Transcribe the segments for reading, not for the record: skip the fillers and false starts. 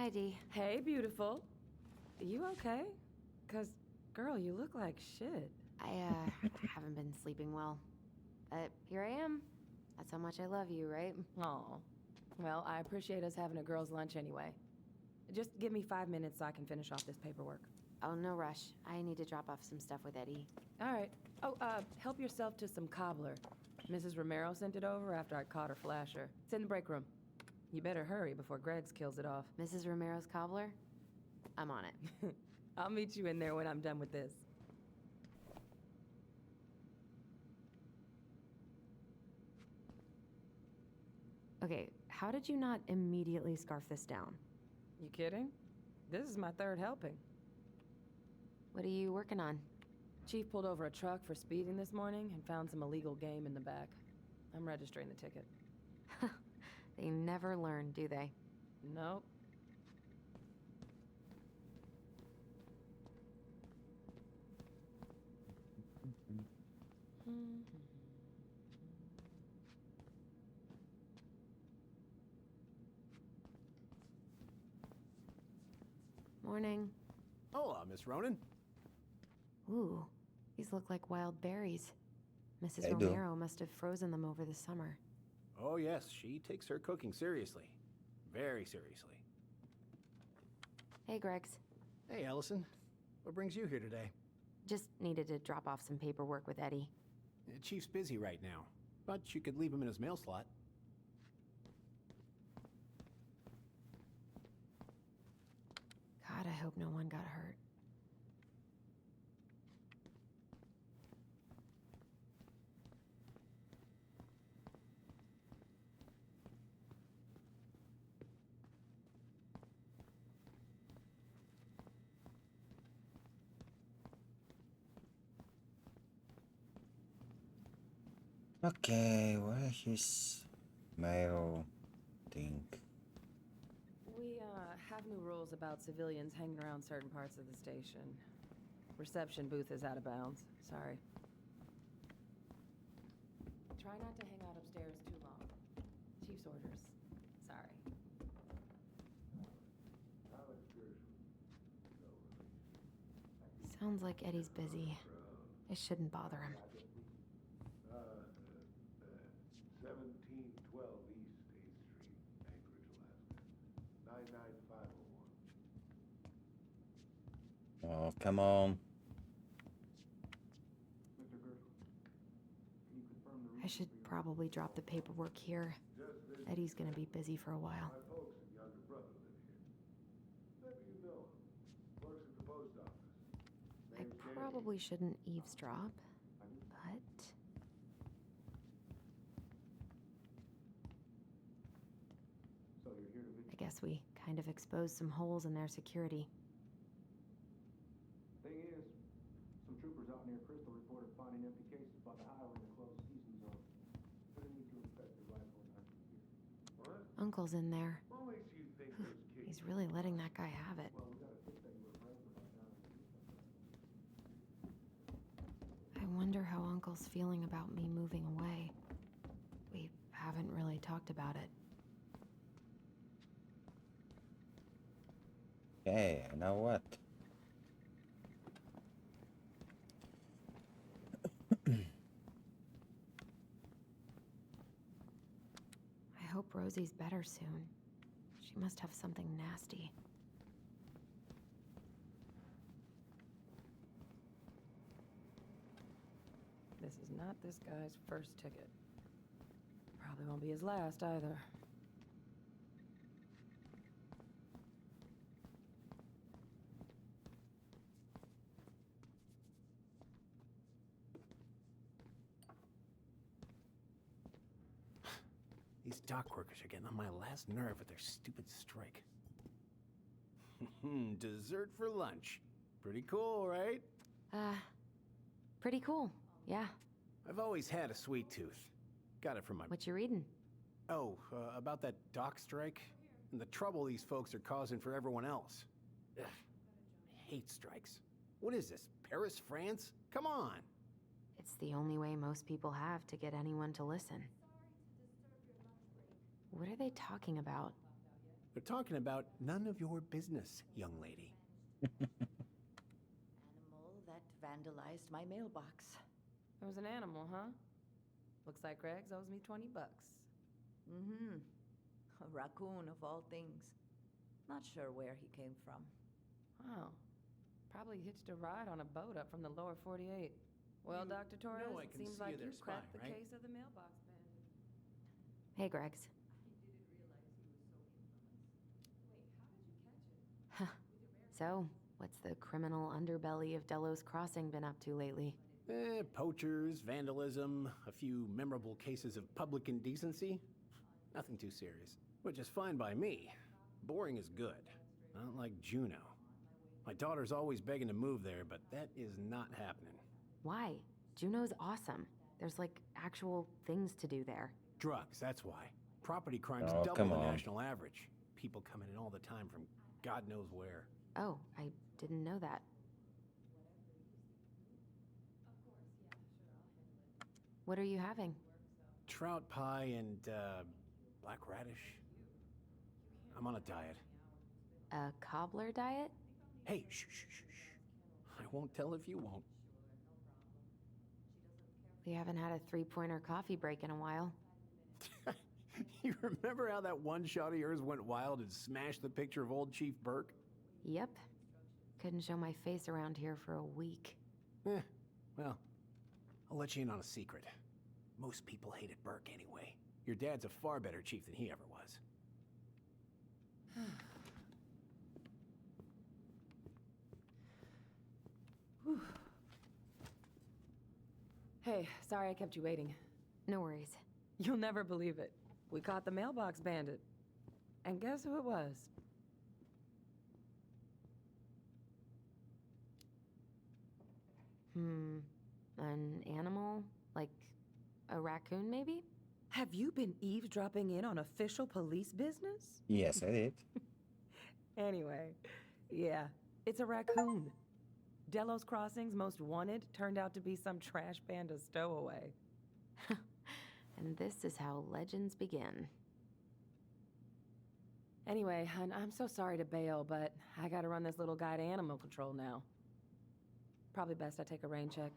Hi, Dee. Hey, beautiful. You okay? 'Cause, girl, you look like shit. I haven't been sleeping well. But here I am. That's how much I love you, right? Aw. Well, I appreciate us having a girls' lunch anyway. Just give me 5 minutes so I can finish off this paperwork. Oh, no rush. I need to drop off some stuff with Eddie. All right. Oh, help yourself to some cobbler. Mrs. Romero sent it over after I caught her flasher. It's in the break room. You better hurry before Greggs kills it off. Mrs. Romero's cobbler? I'm on it. I'll meet you in there when I'm done with this. Okay, how did you not immediately scarf this down? You kidding? This is my third helping. What are you working on? Chief pulled over a truck for speeding this morning and found some illegal game in the back. I'm registering the ticket. They never learn, do they? Nope. Morning. Hola, Miss Ronan. Ooh, these look like wild berries. Mrs. They do. Romero must have frozen them over the summer. Oh, yes, she takes her cooking seriously. Very seriously. Hey, Greggs. Hey, Allison. What brings you here today? Just needed to drop off some paperwork with Eddie. Chief's busy right now, but you could leave him in his mail slot. God, I hope no one got hurt. Okay, where is his mail thing? We, have new rules about civilians hanging around certain parts of the station. Reception booth is out of bounds. Sorry. Try not to hang out upstairs too long. Chief's orders. Sorry. Sounds like Eddie's busy. I shouldn't bother him. 1712 East 8th Street, Anchorage, Alaska. 99501. Oh, come on. Mr. Gershel, can you confirm the I should probably drop the paperwork here. Eddie's gonna be busy for a while. My folks and younger brother live here. Maybe you know him. Works at the post office. I Name's Danny. probably shouldn't eavesdrop, but... So you're here to I guess we kind of exposed some holes in their security. Thing is, some troopers out near Crystal reported finding empty cases by the highway in the closed season zone. Gonna need to inspect the rifle and hunting gear. What? Uncle's in there. What makes you think those kids? He's really letting that guy have it. Well, we gotta fix that you were friends with right now. I wonder how Uncle's feeling about me moving away. We haven't really talked about it. Okay, now what? I hope Rosie's better soon. She must have something nasty. This is not this guy's first ticket. Probably won't be his last either. These dock workers are getting on my last nerve with their stupid strike. Dessert for lunch. Pretty cool, right? Pretty cool. Yeah. I've always had a sweet tooth. Got it from my... What you reading? Oh, about that dock strike? And the trouble these folks are causing for everyone else. Ugh. I hate strikes. What is this, Paris, France? Come on! It's the only way most people have to get anyone to listen. What are they talking about? They're talking about none of your business, young lady. Animal that vandalized my mailbox. It was an animal, huh? Looks like Greg's owes me 20 bucks. Mm-hmm. A raccoon of all things. Not sure where he came from. Wow. Probably hitched a ride on a boat up from the lower 48. Well, Dr. Torres, know I it can seems see like you there you cracked the spying, right? case of the mailbox bandit. Hey, Gregs. So, what's the criminal underbelly of Delos Crossing been up to lately? Poachers, vandalism, a few memorable cases of public indecency. Nothing too serious. Which is fine by me. Boring is good. Not like Juneau. My daughter's always begging to move there, but that is not happening. Why? Juneau's awesome. There's like actual things to do there. Drugs, that's why. Property crime's Oh, double come the on. national average. People coming in all the time from God knows where. Oh, I didn't know that. What are you having? Trout pie and, black radish. I'm on a diet. A cobbler diet? Hey, shh, shh, shh, shh. I won't tell if you won't. We haven't had a three-pointer coffee break in a while. You remember how that one shot of yours went wild and smashed the picture of old Chief Burke? Yep. Couldn't show my face around here for a week. Well, I'll let you in on a secret. Most people hated Burke anyway. Your dad's a far better chief than he ever was. Hey, sorry I kept you waiting. No worries. You'll never believe it. We caught the mailbox bandit. And guess who it was? An animal? Like a raccoon, maybe? Have you been eavesdropping in on official police business? Yes, I did. Anyway, yeah, it's a raccoon. Delos Crossing's most wanted turned out to be some trash panda stowaway. And this is how legends begin. Anyway, hun, I'm so sorry to bail, but I gotta run this little guy to animal control now. Probably best I take a rain check.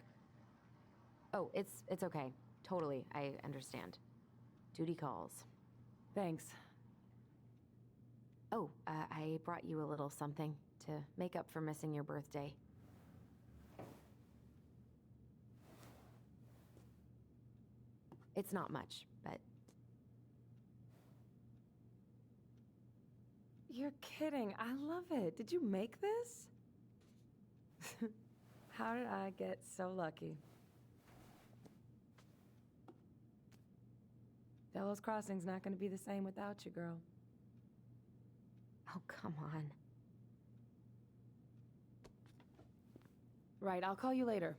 Oh, it's okay. Totally, I understand. Duty calls. Thanks. Oh, I brought you a little something to make up for missing your birthday. It's not much, but You're kidding. I love it. Did you make this? How did I get so lucky? Delos Crossing's not gonna be the same without you, girl. oh, come on. Right, I'll call you later.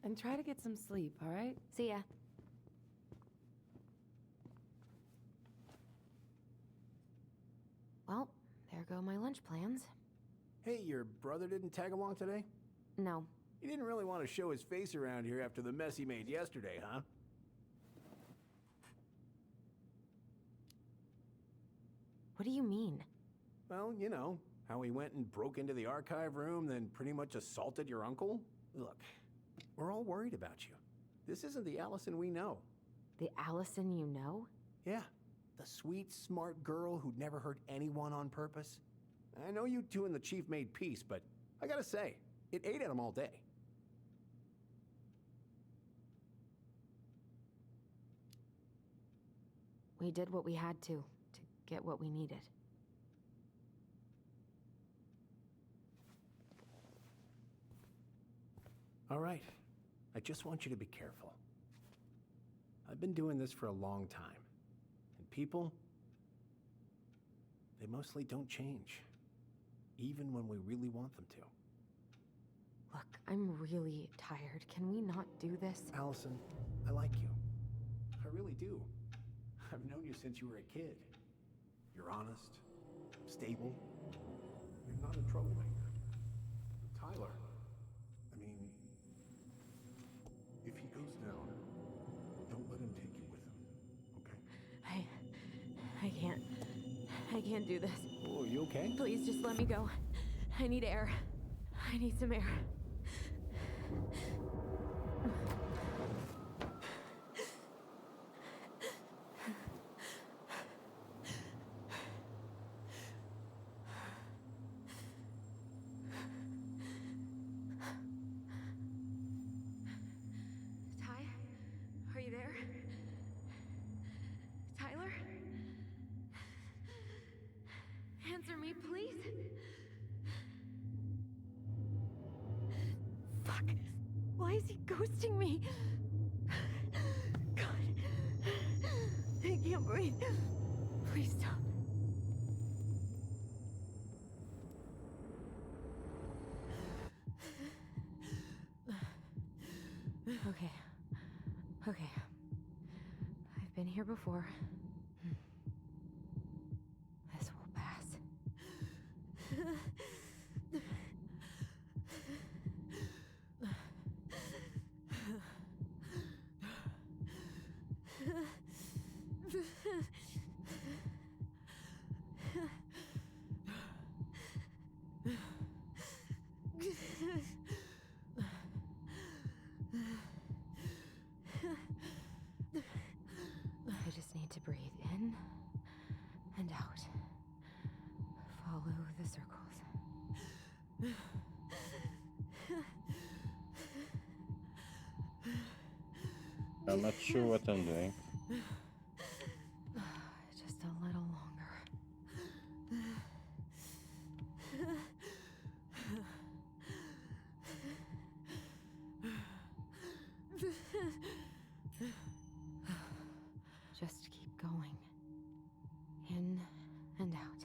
And try to get some sleep, all right? See ya. Well, there go my lunch plans. Hey, your brother didn't tag along today? No, He didn't really want to show his face around here after the mess he made yesterday, huh? what do you mean? Well, you know, how he went and broke into the archive room, then pretty much assaulted your uncle. Look, we're all worried about you. This isn't the Allison we know. The Allison you know? Yeah, the sweet, smart girl who'd never hurt anyone on purpose. I know you two and the chief made peace, but I gotta say, it ate at him all day. We did what we had to get what we needed. All right, I just want you to be careful. I've been doing this for a long time, and people, they mostly don't change, even when we really want them to. Look, I'm really tired. Can we not do this? Allison, I like you. I really do. I've known you since you were a kid. You're honest, stable. You're not a troublemaker. Tyler, I mean, if he goes down, don't let him take you with him, okay? I can't do this. Oh, you okay? Please just let me go. I need air. I need some air. Ty? Are you there? Tyler? Answer me, please. Fuck. Why is he ghosting me? God. I can't breathe. Please stop. Okay. Okay. I've been here before. This will pass. I just need to breathe in and out. Follow the circles. I'm not sure what I'm doing. Just a little longer. Just keep going. In and out.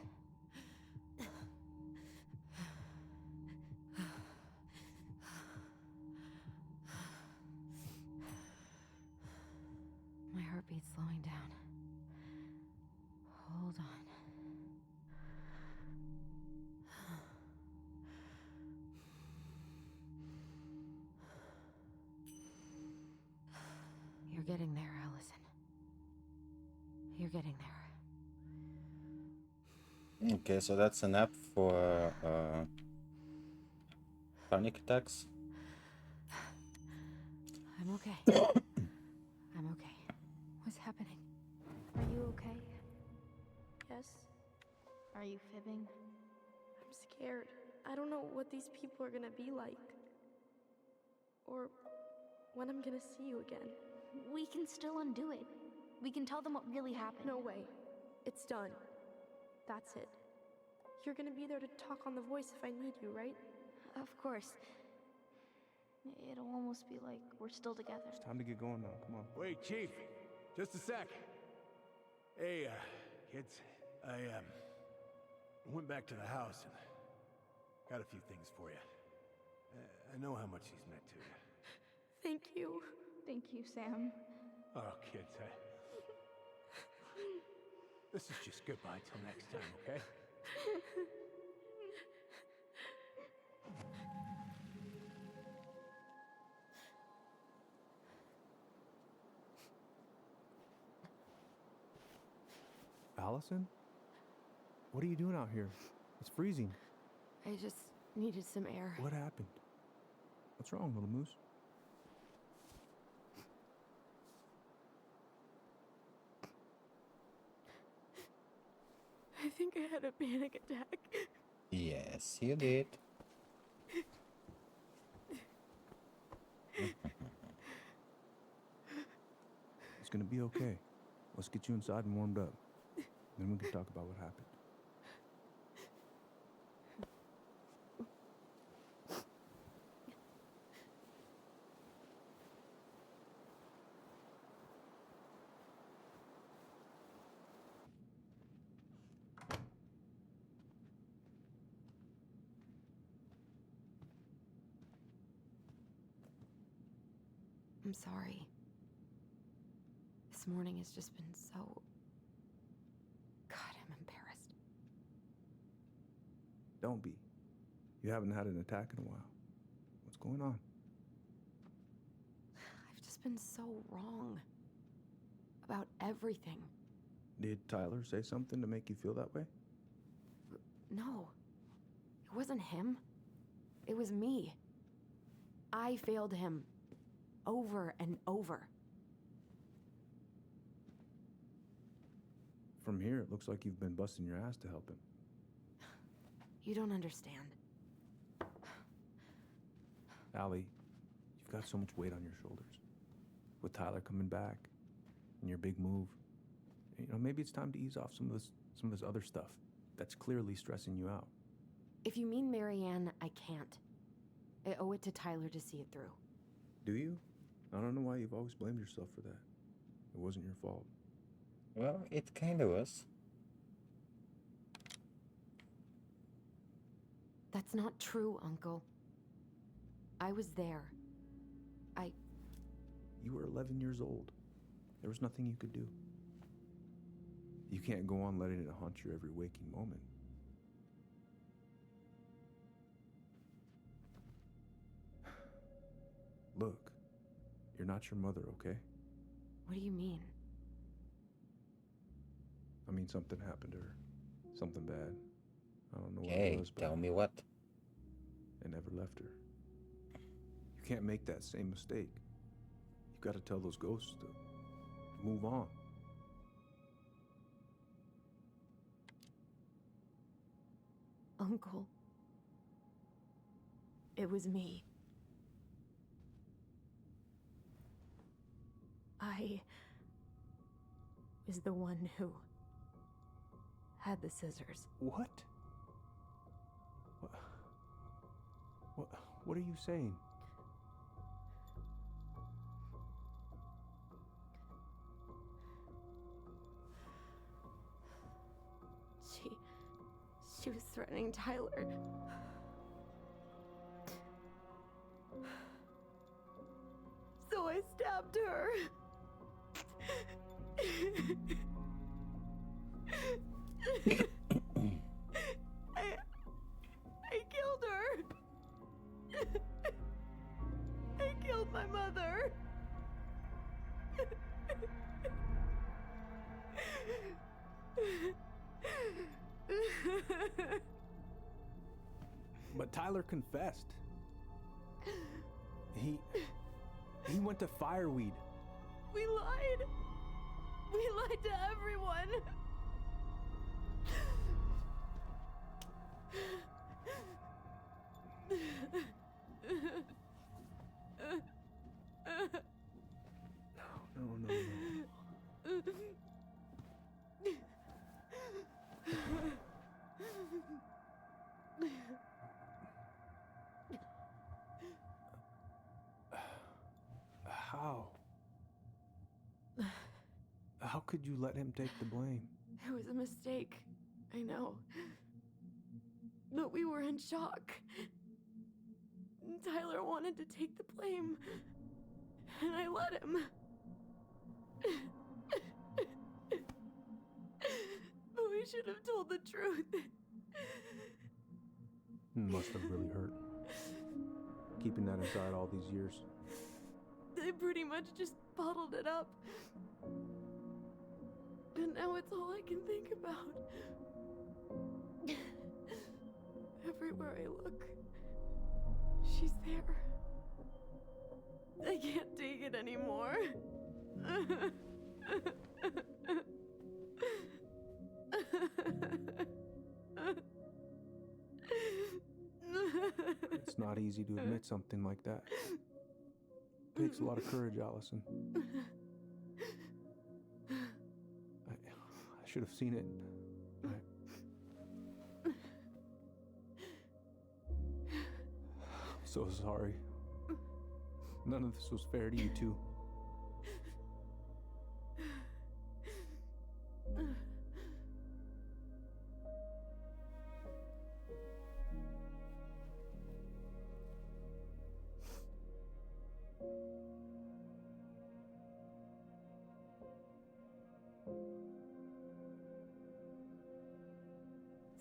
My heartbeat's slowing down. Hold on. You're getting there, Allison. You're getting there. Okay, so that's an app for panic attacks. I'm okay. I'm okay. What's happening? Are you okay? Yes? Are you fibbing? I'm scared. I don't know what these people are gonna be like. Or when I'm gonna see you again. We can still undo it. We can tell them what really happened. No way. It's done. That's it. You're gonna be there to talk on the voice if I need you, right? Of course. It'll almost be like we're still together. It's time to get going now. Come on. Wait, Chief. Just a sec. Hey, kids. I went back to the house and got a few things for you. I know how much he's meant to you. Thank you. Thank you, Sam. Oh, kids, this is just goodbye till next time, okay? Allison? What are you doing out here? It's freezing. I just needed some air. What happened? What's wrong, little moose? I think I had a panic attack. Yes, you did. It's gonna be okay. Let's get you inside and warmed up. Then we can talk about what happened. I'm sorry. This morning has just been so... God, I'm embarrassed. Don't be. You haven't had an attack in a while. What's going on? I've just been so wrong. About everything. Did Tyler say something to make you feel that way? No. It wasn't him. It was me. I failed him. Over and over. From here, it looks like you've been busting your ass to help him. You don't understand. Allie, you've got so much weight on your shoulders. With Tyler coming back, and your big move, you know, maybe it's time to ease off some of this other stuff that's clearly stressing you out. If you mean Marianne, I can't. I owe it to Tyler to see it through. Do you? I don't know why you've always blamed yourself for that. It wasn't your fault. Well, it kinda was. That's not true, Uncle. I was there. You were 11 years old. There was nothing you could do. You can't go on letting it haunt your every waking moment. Look, you're not your mother, okay? What do you mean? I mean, something happened to her. Something bad. I don't know what Okay, it was, but tell me what. it never left her. You can't make that same mistake. You gotta tell those ghosts to move on. Uncle. It was me. I was the one who had the scissors. What? What are you saying? She was threatening Tyler. So I stabbed her. I killed her. I killed my mother. But Tyler confessed. He went to Fireweed. We lied. We lied to everyone. No. How could you let him take the blame? It was a mistake. I know. But we were in shock. Tyler wanted to take the blame. And I let him. But we should have told the truth. Must have really hurt. Keeping that inside all these years. They pretty much just bottled it up. And now it's all I can think about. Everywhere I look, she's there. I can't take it anymore. It's not easy to admit something like that. It takes a lot of courage, Allison. I should have seen it. I'm so sorry. None of this was fair to you two.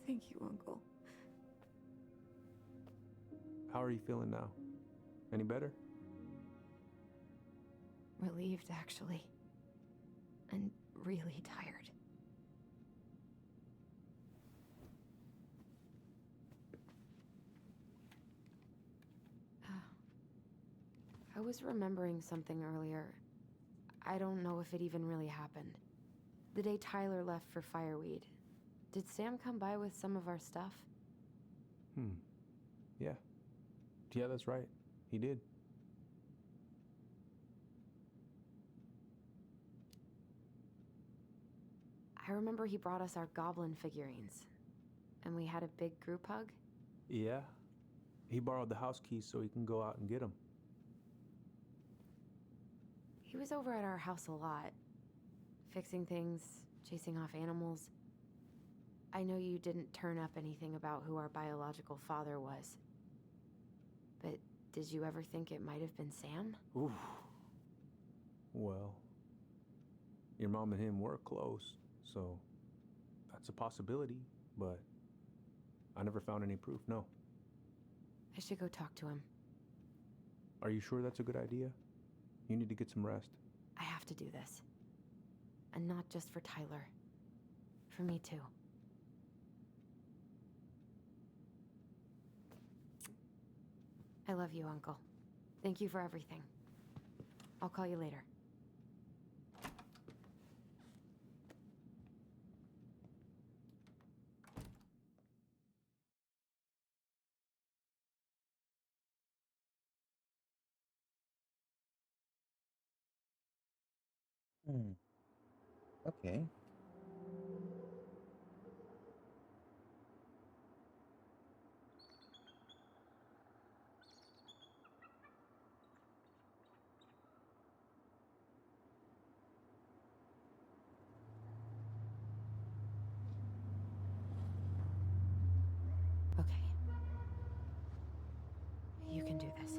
Thank you, Uncle. How are you feeling now? Any better? Relieved, actually. And really tired. was remembering something earlier. I don't know if it even really happened. The day Tyler left for Fireweed, did Sam come by with some of our stuff? Yeah. Yeah, that's right. He did. I remember he brought us our goblin figurines. And we had a big group hug. Yeah. He borrowed the house keys so he can go out and get them. He was over at our house a lot. Fixing things, chasing off animals. I know you didn't turn up anything about who our biological father was. But did you ever think it might have been Sam? Ooh. Well, your mom and him were close, so that's a possibility, but I never found any proof, no. I should go talk to him. Are you sure that's a good idea? You need to get some rest. I have to do this. And not just for Tyler. For me too. I love you, Uncle. Thank you for everything. I'll call you later. Okay. Okay. You can do this.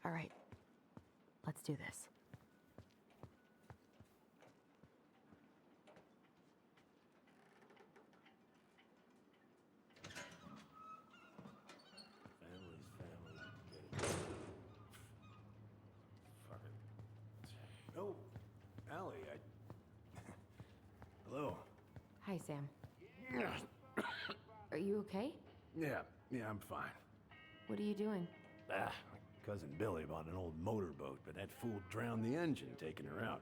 All right. Let's do this. Family's family. Get it. Fuck it. Oh, Allie, Hello. Hi, Sam. Are you okay? Yeah, I'm fine. What are you doing? My cousin Billy bought an old motorboat, but that fool drowned the engine taking her out.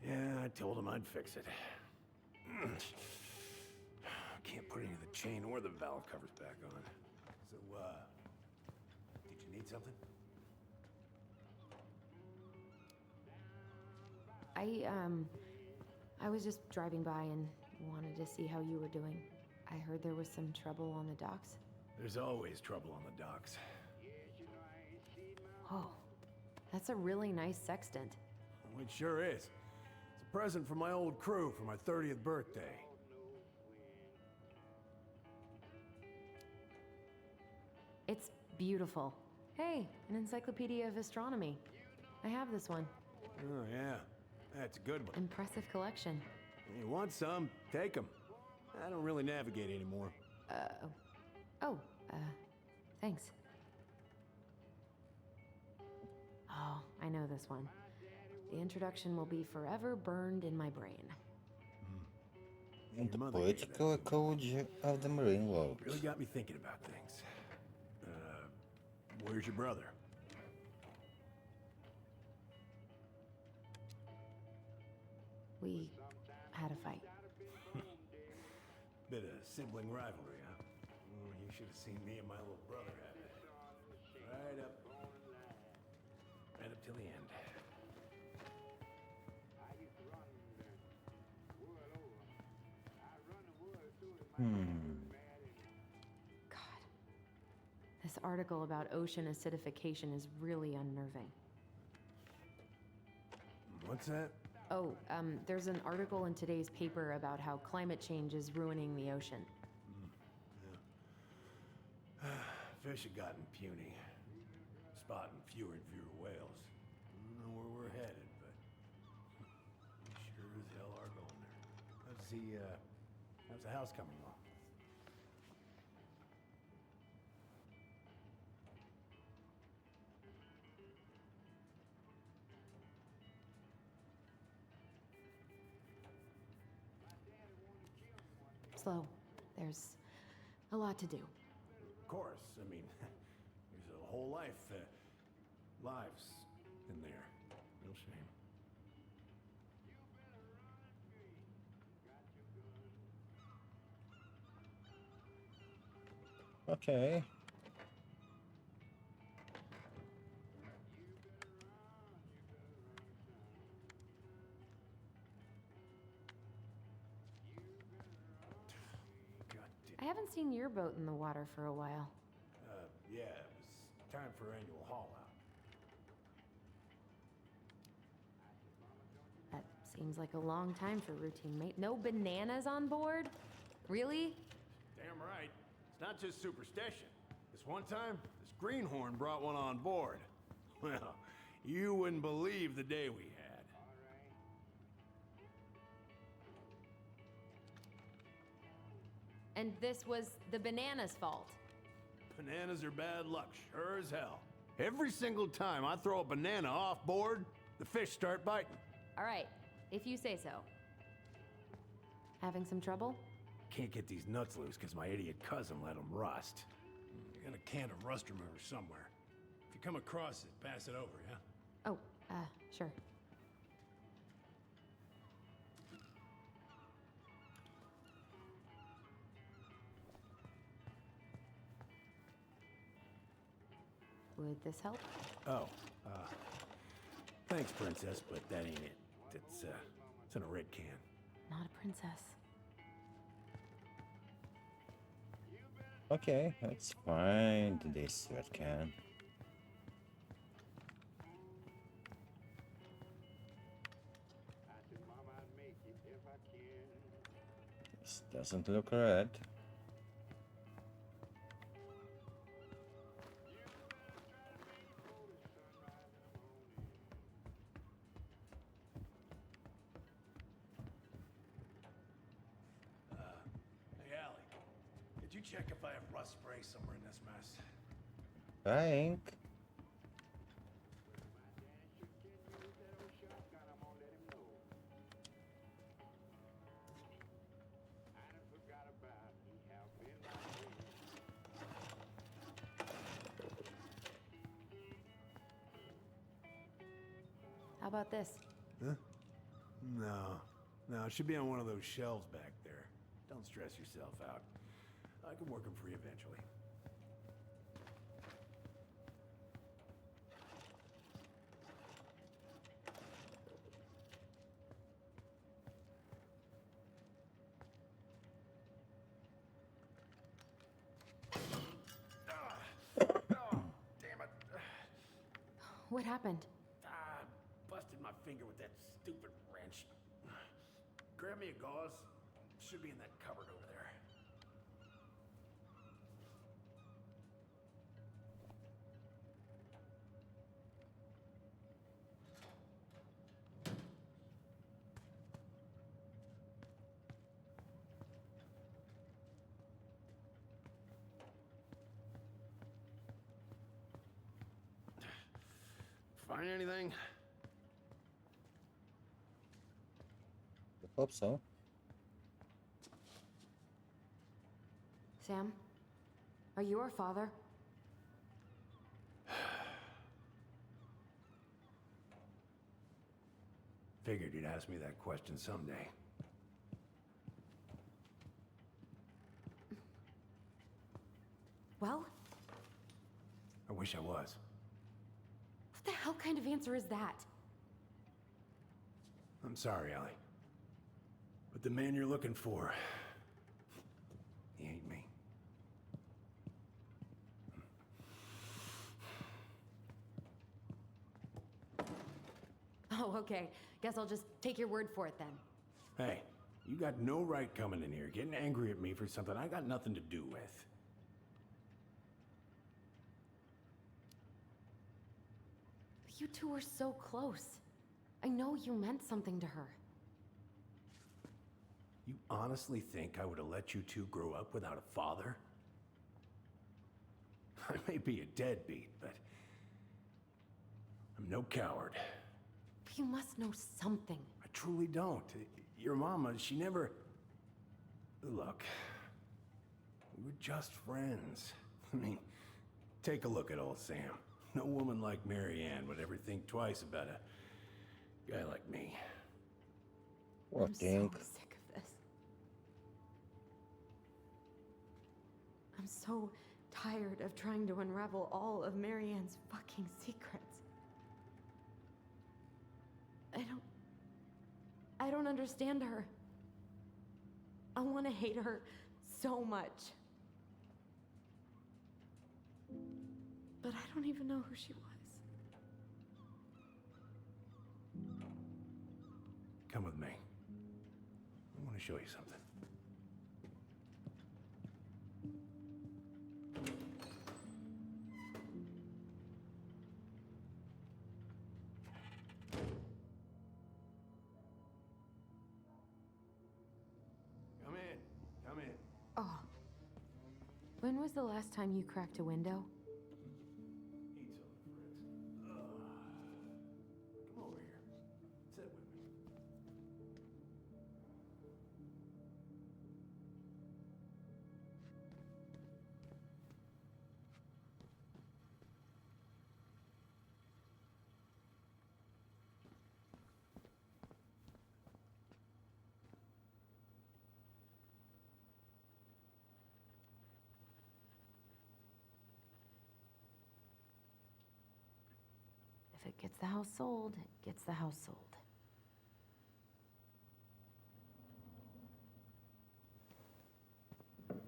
Yeah, I told him I'd fix it. Can't put any of the chain or the valve covers back on. So, did you need something? I was just driving by and wanted to see how you were doing. I heard there was some trouble on the docks. There's always trouble on the docks. Oh, that's a really nice sextant. It sure is. It's a present from my old crew for my 30th birthday. It's beautiful. Hey, an encyclopedia of astronomy. I have this one. Oh, yeah. That's a good one. Impressive collection. You want some? Take them. I don't really navigate anymore. Thanks. Oh, I know this one. The introduction will be forever burned in my brain. Your The mother gave that poetical to me. ecology of the marine world. Really got me thinking about things. Where's your brother? We had a fight. Bit of sibling rivalry, huh? Oh, you should have seen me and my little brother have it. Right up till the end. God, this This article about ocean acidification is really unnerving. What's that? Oh, there's an article in today's paper about how climate change is ruining the ocean. Fish have gotten puny. Spotting fewer and fewer whales. I don't know where we're headed, but we sure as hell are going there. How's the house coming along? Slow. There's a lot to do. Of course. I mean, there's a whole lives in there. Real shame. Okay. God I haven't seen your boat in the water for a while. yeah, it was time for annual haul out. That seems like a long time for routine mate. No bananas on board? Really? Damn right. It's not just superstition. This one time, this greenhorn brought one on board. Well, you wouldn't believe the day we had. And this was the banana's fault. Bananas are bad luck, sure as hell. Every single time I throw a banana off board, the fish start biting. All right, if you say so. Having some trouble? Can't get these nuts loose because my idiot cousin let them rust. I got a can of rust remover somewhere. If you come across it, pass it over, yeah? Oh, sure. Would this help? Oh, thanks, Princess, but that ain't it. It's in a red can. Not a princess. Okay, let's find this red can. This doesn't look red. Hey, Allie, could you check if I have rust spray somewhere in this mess? Frank. How about this? Huh? No, it should be on one of those shelves back there. Don't stress yourself out. I can work them for you eventually. Damn it. What happened? Busted my finger with that stupid wrench. Grab me a gauze. Should be in that cupboard over there. Find anything? I hope so. Sam? Are you our father? Figured you'd ask me that question someday. Well, I wish I was. what the hell kind of answer is that? I'm sorry, Ellie. But the man you're looking for, he ain't me. Oh, okay. Guess I'll just take your word for it then. Hey, you got no right coming in here getting angry at me for something I got nothing to do with. You two were so close. I know you meant something to her. You honestly think I would have let you two grow up without a father? I may be a deadbeat, but I'm no coward. But you must know something. I truly don't. Your mama, she never... Look, we were just friends. I mean, take a look at old Sam. No woman like Marianne would ever think twice about a guy like me. Poor I'm thing. so sick of this. I'm so tired of trying to unravel all of Marianne's fucking secrets. I don't understand her. I want to hate her so much. But I don't even know who she was. Come with me. I want to show you something. Come in. Come in. Oh. When was the last time you cracked a window? Eat something, Fritz. Come over here. Sit with me. If it gets the house sold, it gets the house sold.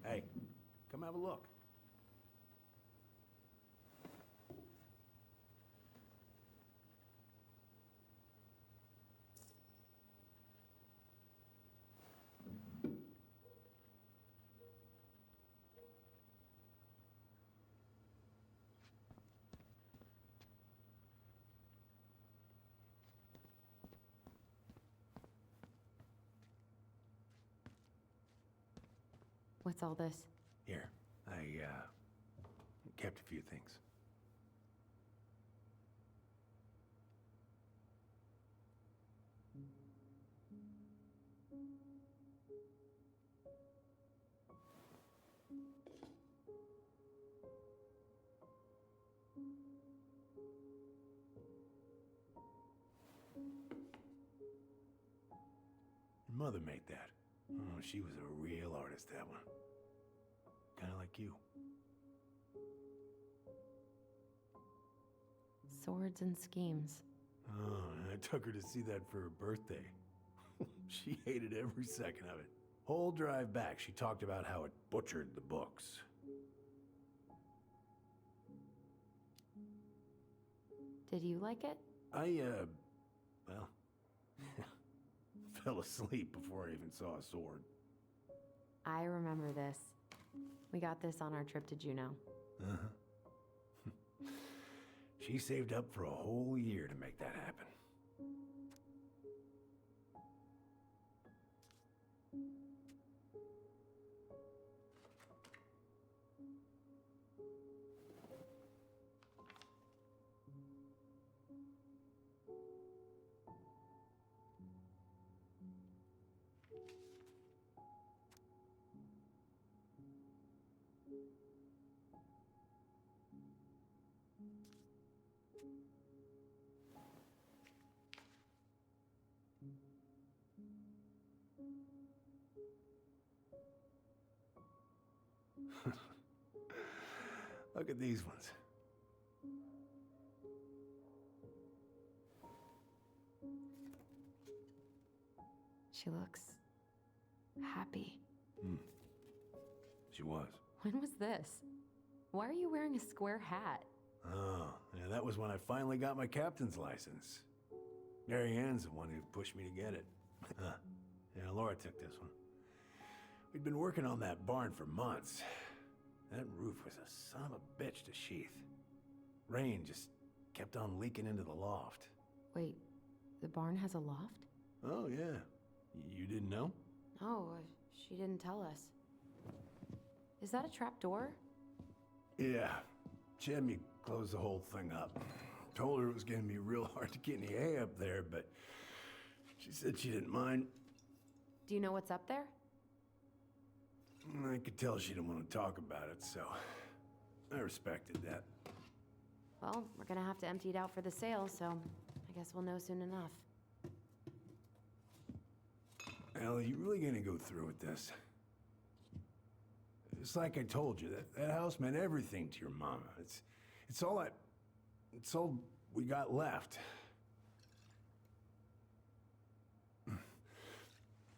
Hey, come have a look. What's all this? Here, I kept a few things. Your mother made that. Oh, she was a real artist, that one. Kind of like you. Swords and schemes. Oh, and I took her to see that for her birthday. She hated every second of it. Whole drive back, she talked about how it butchered the books. Did you like it? Well, fell asleep before I even saw a sword. I remember this. We got this on our trip to Juneau. Uh-huh. She saved up for a whole year to make that happen. Look at these ones. She looks happy. She was. When was this? Why are you wearing a square hat? Oh, yeah, that was when I finally got my captain's license. Mary Ann's the one who pushed me to get it. Yeah, Laura took this one. We'd been working on that barn for months. That roof was a son of a bitch to sheath. Rain just kept on leaking into the loft. Wait, the barn has a loft? Oh, yeah. You didn't know? Oh, she didn't tell us. Is that a trap door? Yeah. She had me close the whole thing up. Told her it was gonna be real hard to get any hay up there, but she said she didn't mind. Do you know what's up there? I could tell she didn't want to talk about it, so I respected that. Well, we're gonna have to empty it out for the sale, so I guess we'll know soon enough. Ellie, you really gonna go through with this? It's like I told you, that house meant everything to your mama. It's all we got left.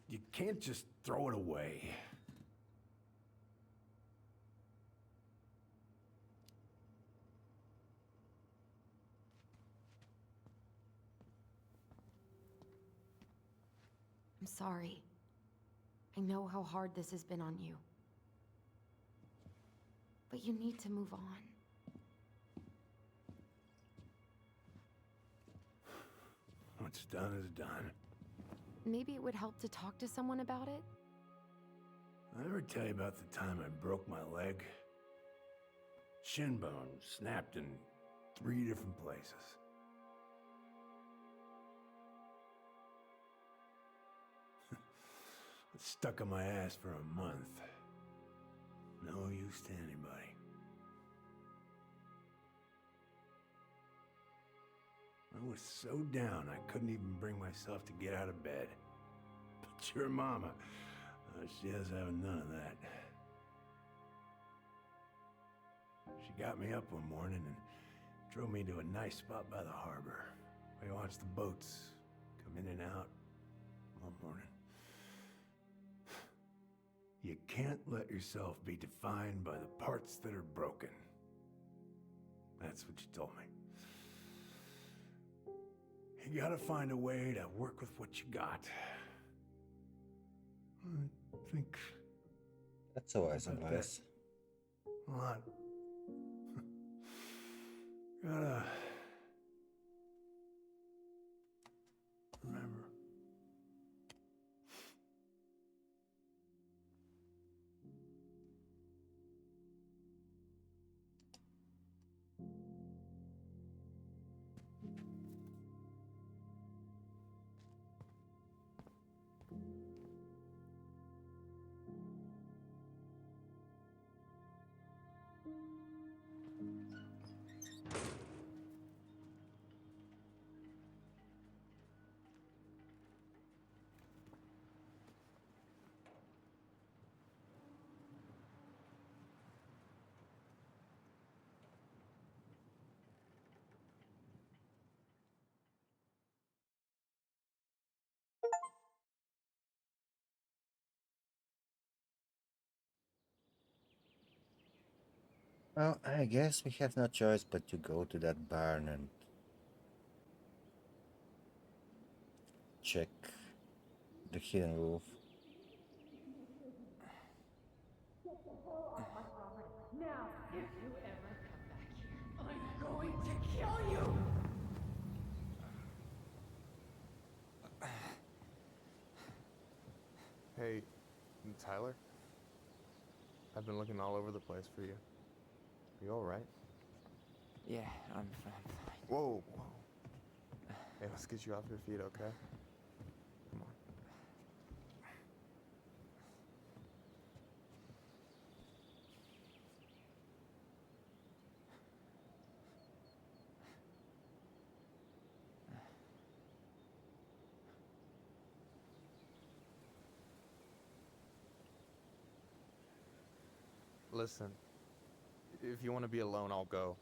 You can't just throw it away. I'm sorry. I know how hard this has been on you. But you need to move on. What's done is done. Maybe it would help to talk to someone about it? I ever tell you about the time I broke my leg? Shin bone snapped in 3 different places. It's stuck on my ass for a month. No use to anybody. I was so down I couldn't even bring myself to get out of bed. But your mama, she has having none of that. She got me up one morning and drove me to a nice spot by the harbor. We watched the boats come in and out all morning. You can't let yourself be defined by the parts that are broken. That's what you told me. You gotta find a way to work with what you got. I think That's a wise about advice. a lot. Gotta remember. Well, I guess we have no choice but to go to that barn and check the hidden roof. Hey, Tyler? I've been looking all over the place for you. You alright? Yeah, I'm fine. Whoa, whoa. Hey, let's get you off your feet, okay? Come on. Listen, if you want to be alone, I'll go.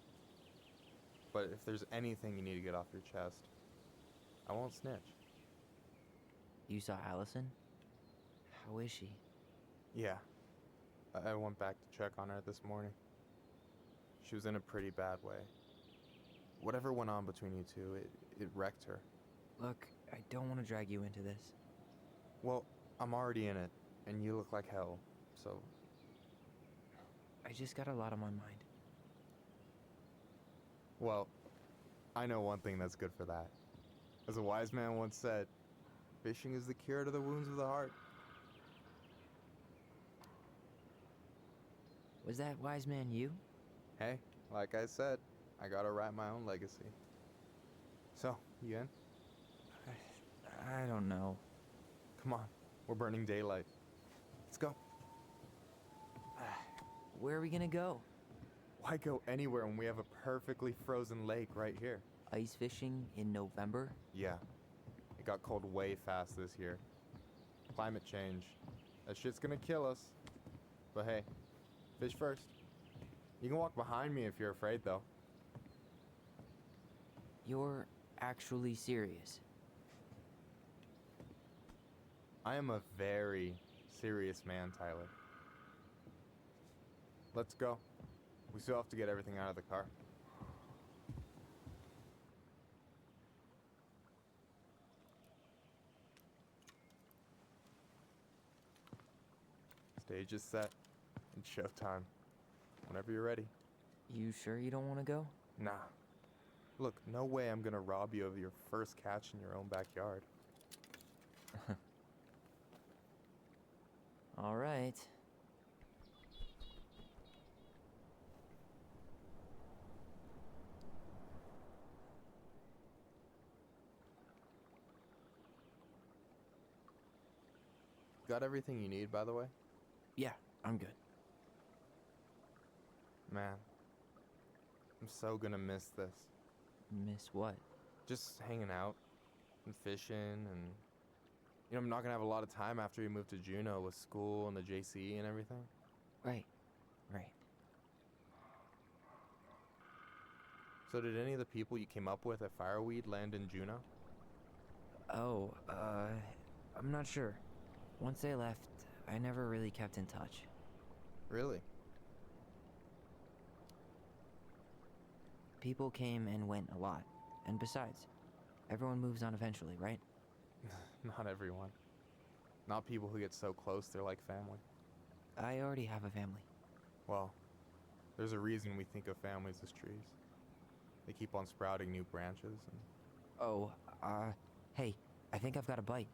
But if there's anything you need to get off your chest, I won't snitch. You saw Allison? How is she? Yeah. I went back to check on her this morning. She was in a pretty bad way. Whatever went on between you two, it wrecked her. Look, I don't want to drag you into this. Well, I'm already in it, and you look like hell, so... I just got a lot on my mind. Well, I know one thing that's good for that. As a wise man once said, fishing is the cure to the wounds of the heart. Was that wise man you? Hey, like I said, I gotta write my own legacy. So, you in? I don't know. Come on, we're burning daylight. Let's go. Where are we gonna go? Why go anywhere when we have a perfectly frozen lake right here? Ice fishing in November? Yeah, it got cold way fast this year. Climate change. That shit's gonna kill us. But hey, fish first. You can walk behind me if you're afraid, though. You're actually serious? I am a very serious man, Tyler. Let's go. We still have to get everything out of the car. Stage is set. It's showtime. Whenever you're ready. You sure you don't want to go? Nah. Look, no way I'm gonna rob you of your first catch in your own backyard. All right. Got everything you need, by the way? Yeah, I'm good. Man, I'm so gonna miss this. Miss what? Just hanging out and fishing and... You know, I'm not gonna have a lot of time after we move to Juneau with school and the JC and everything. Right. So did any of the people you came up with at Fireweed land in Juneau? Oh, I'm not sure. Once they left, I never really kept in touch. Really? People came and went a lot. And besides, everyone moves on eventually, right? Not everyone. Not people who get so close they're like family. I already have a family. Well, there's a reason we think of families as trees. They keep on sprouting new branches and... Oh, hey, I think I've got a bite.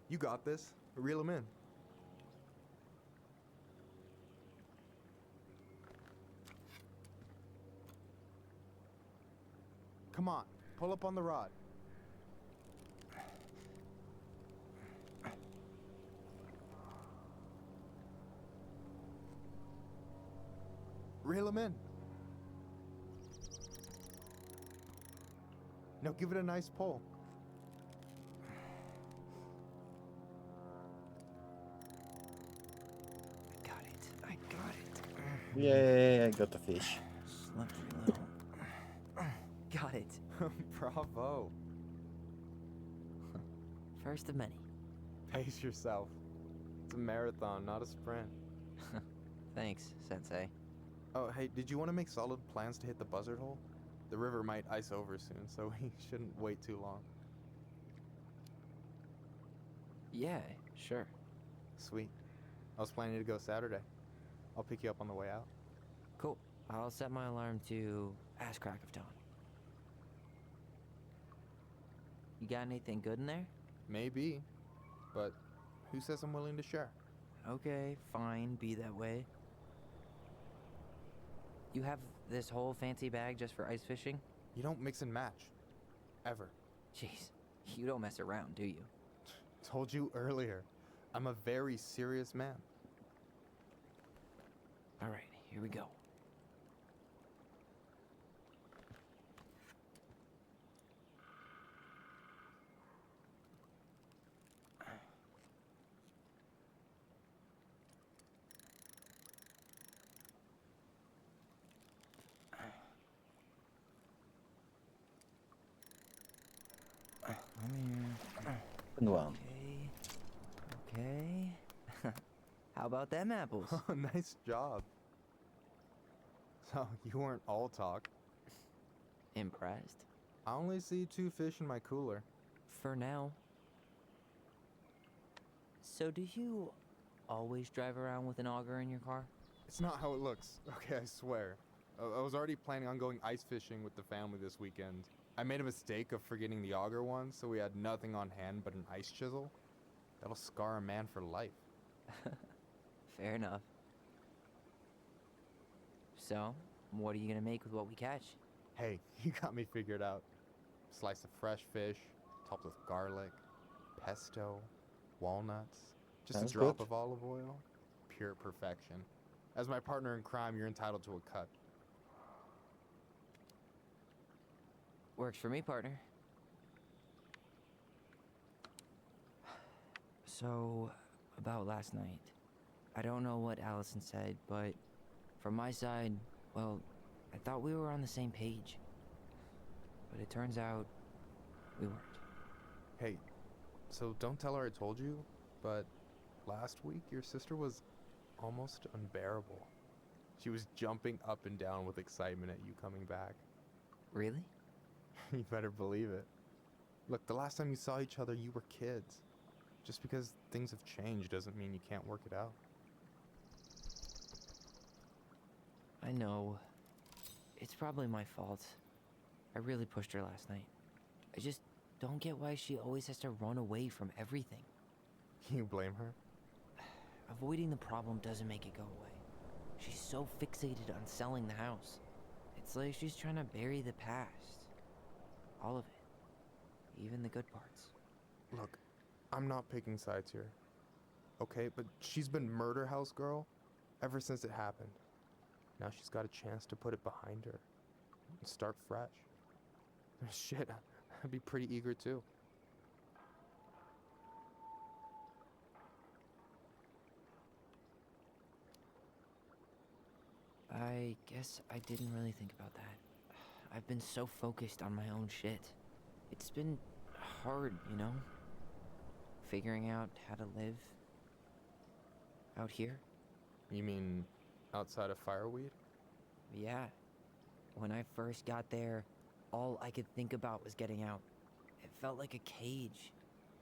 You got this. Reel them in. Come on, pull up on the rod. Reel them in. Now give it a nice pull. I got it. Yay, I got the fish. Slippery little. Got it. Bravo. First of many. Pace yourself. It's a marathon, not a sprint. Thanks, Sensei. Oh, hey, did you want to make solid plans to hit the buzzard hole? The river might ice over soon, so we shouldn't wait too long. Yeah, sure. Sweet. I was planning to go Saturday. I'll pick you up on the way out. Cool. I'll set my alarm to ass crack of dawn. You got anything good in there? Maybe, but who says I'm willing to share? Okay, fine, be that way. You have this whole fancy bag just for ice fishing? You don't mix and match. Ever. Jeez, you don't mess around, do you? Told you earlier. I'm a very serious man. All right, here we go. Good one. Okay. How about them apples? Nice job. So, you weren't all talk. Impressed? I only see 2 fish in my cooler. For now. So do you always drive around with an auger in your car? It's not how it looks. Okay, I swear. I was already planning on going ice fishing with the family this weekend. I made a mistake of forgetting the auger once, so we had nothing on hand but an ice chisel. That'll scar a man for life. Fair enough. So, what are you gonna make with what we catch? Hey, you got me figured out. Slice of fresh fish, topped with garlic, pesto, walnuts, just Sounds a drop good. of olive oil. Pure perfection. As my partner in crime, you're entitled to a cut. Works for me, partner. So, about last night. I don't know what Allison said, but from my side, well, I thought we were on the same page. But it turns out we weren't. Hey, so don't tell her I told you, but last week your sister was almost unbearable. She was jumping up and down with excitement at you coming back. Really? You better believe it. Look, the last time you saw each other, you were kids. Just because things have changed doesn't mean you can't work it out. I know. It's probably my fault. I really pushed her last night. I just don't get why she always has to run away from everything. You blame her? Avoiding the problem doesn't make it go away. She's so fixated on selling the house. It's like she's trying to bury the past. All of it. Even the good parts. Look, I'm not picking sides here. Okay, but she's been murder house girl ever since it happened. Now she's got a chance to put it behind her and start fresh. Shit, I'd be pretty eager too. I guess I didn't really think about that. I've been so focused on my own shit. It's been hard, you know? Figuring out how to live out here. You mean outside of Fireweed? Yeah. When I first got there, all I could think about was getting out. It felt like a cage.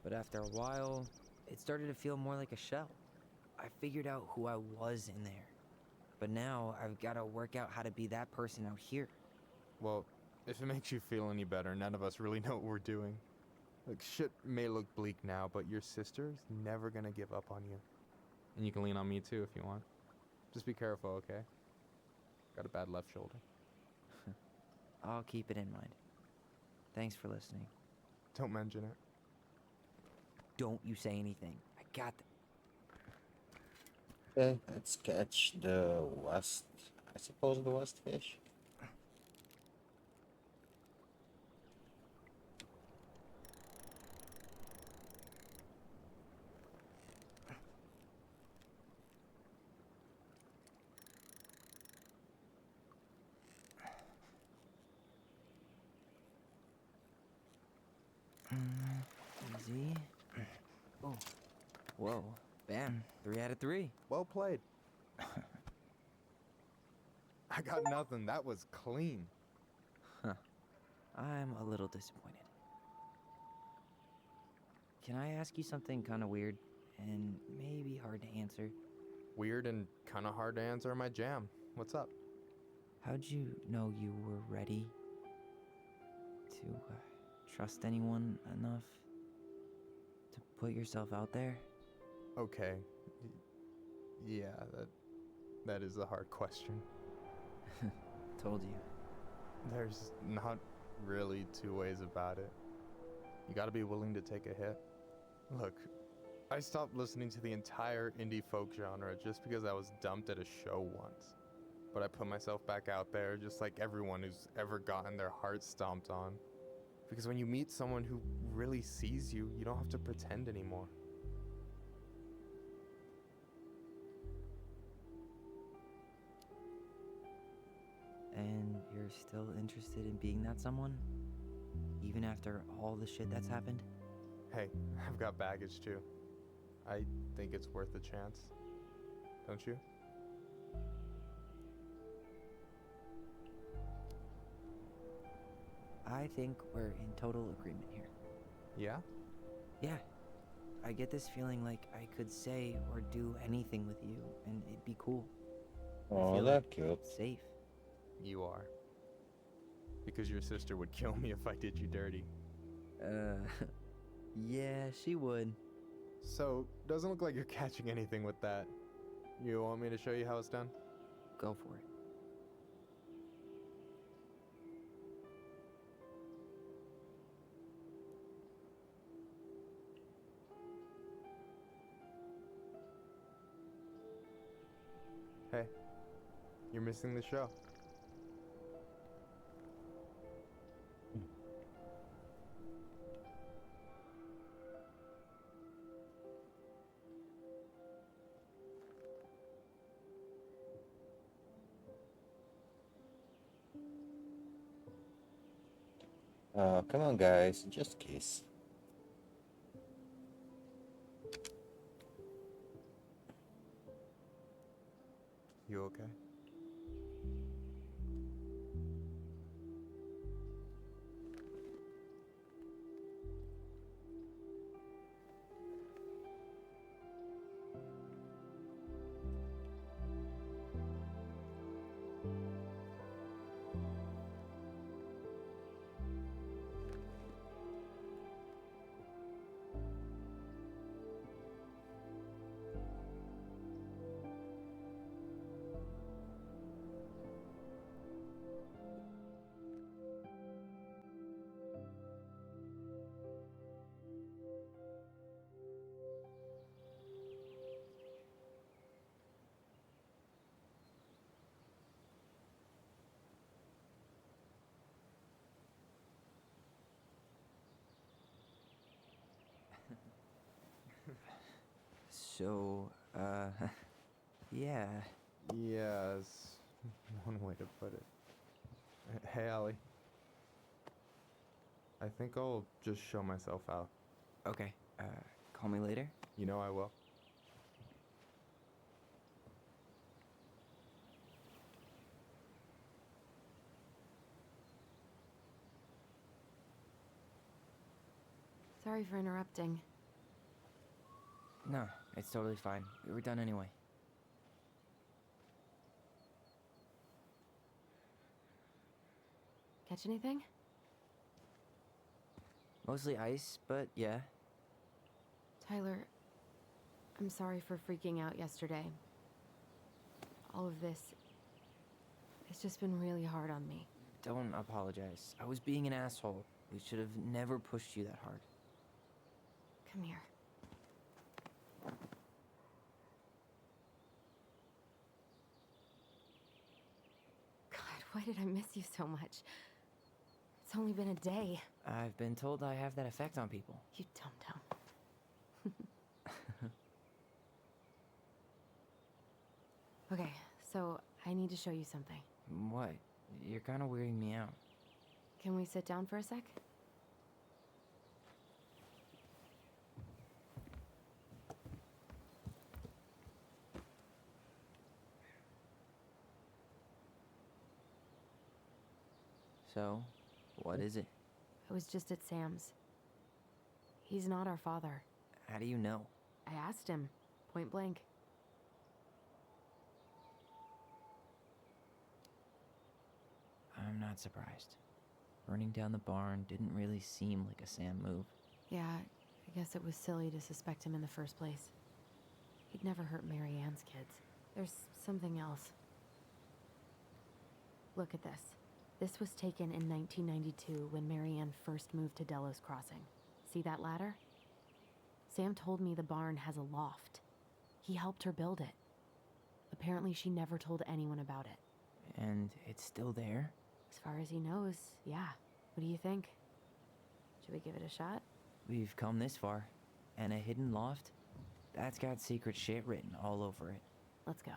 But after a while, it started to feel more like a shell. I figured out who I was in there. But now I've got to work out how to be that person out here. Well, if it makes you feel any better, none of us really know what we're doing. Like, shit may look bleak now, but your sister's never gonna give up on you. And you can lean on me too if you want. Just be careful, okay? Got a bad left shoulder. I'll keep it in mind. Thanks for listening. Don't mention it. Don't you say anything. I got this. Okay, let's catch the west. I suppose the west fish. Easy. Oh. Whoa. Bam. 3 out of 3. Well played. I got nothing. That was clean. I'm a little disappointed. Can I ask you something kind of weird and maybe hard to answer? Weird and kind of hard to answer my jam. What's up? How'd you know you were ready to trust anyone enough to put yourself out there? Okay. Yeah, that is a hard question. Told you. There's not really two ways about it. You gotta be willing to take a hit. Look, I stopped listening to the entire indie folk genre just because I was dumped at a show once. But I put myself back out there just like everyone who's ever gotten their heart stomped on. Because when you meet someone who really sees you, you don't have to pretend anymore. And you're still interested in being that someone? Even after all the shit that's happened? Hey, I've got baggage too. I think it's worth a chance. Don't you? I think we're in total agreement here. Yeah? Yeah. I get this feeling like I could say or do anything with you, and it'd be cool. I Oh, feel that's like cute. safe. You are. Because your sister would kill me if I did you dirty. Yeah, she would. So, doesn't look like you're catching anything with that. You want me to show you how it's done? Go for it. Hey, you're missing the show. Come on, guys, just kiss. You okay? So, yeah. Yes, one way to put it. Hey, Allie. I think I'll just show myself out. Okay, call me later? You know I will. Sorry for interrupting. No, it's totally fine. We were done anyway. Catch anything? Mostly ice, but yeah. Tyler, I'm sorry for freaking out yesterday. All of this, it's just been really hard on me. Don't apologize. I was being an asshole. We should have never pushed you that hard. Come here. God, why did I miss you so much? It's only been a day. I've been told I have that effect on people. You dum-dum. Okay, so I need to show you something. What? You're kind of weirding me out. Can we sit down for a sec? So, what is it? I was just at Sam's. He's not our father. How do you know? I asked him, point blank. I'm not surprised. Burning down the barn didn't really seem like a Sam move. Yeah, I guess it was silly to suspect him in the first place. He'd never hurt Mary Ann's kids. There's something else. Look at this. This was taken in 1992 when Mary Ann first moved to Delos Crossing. See that ladder? Sam told me the barn has a loft. He helped her build it. Apparently she never told anyone about it. And it's still there? As far as he knows, yeah. What do you think? Should we give it a shot? We've come this far. And a hidden loft? That's got secret shit written all over it. Let's go.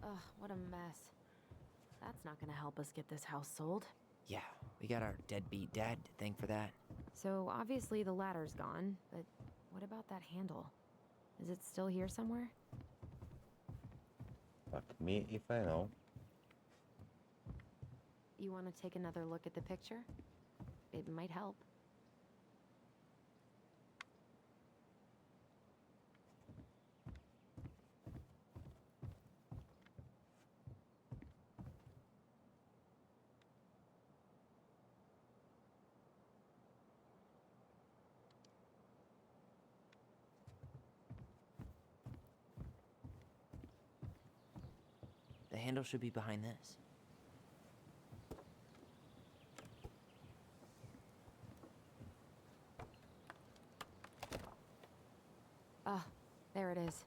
Ugh, what a mess. not gonna help us get this house sold. Yeah, we got our deadbeat dad to thank for that. So obviously the ladder's gone, but what about that handle? Is it still here somewhere? Fuck me if I know. You want to take another look at the picture? It might help. The handle should be behind this. Ah, there it is.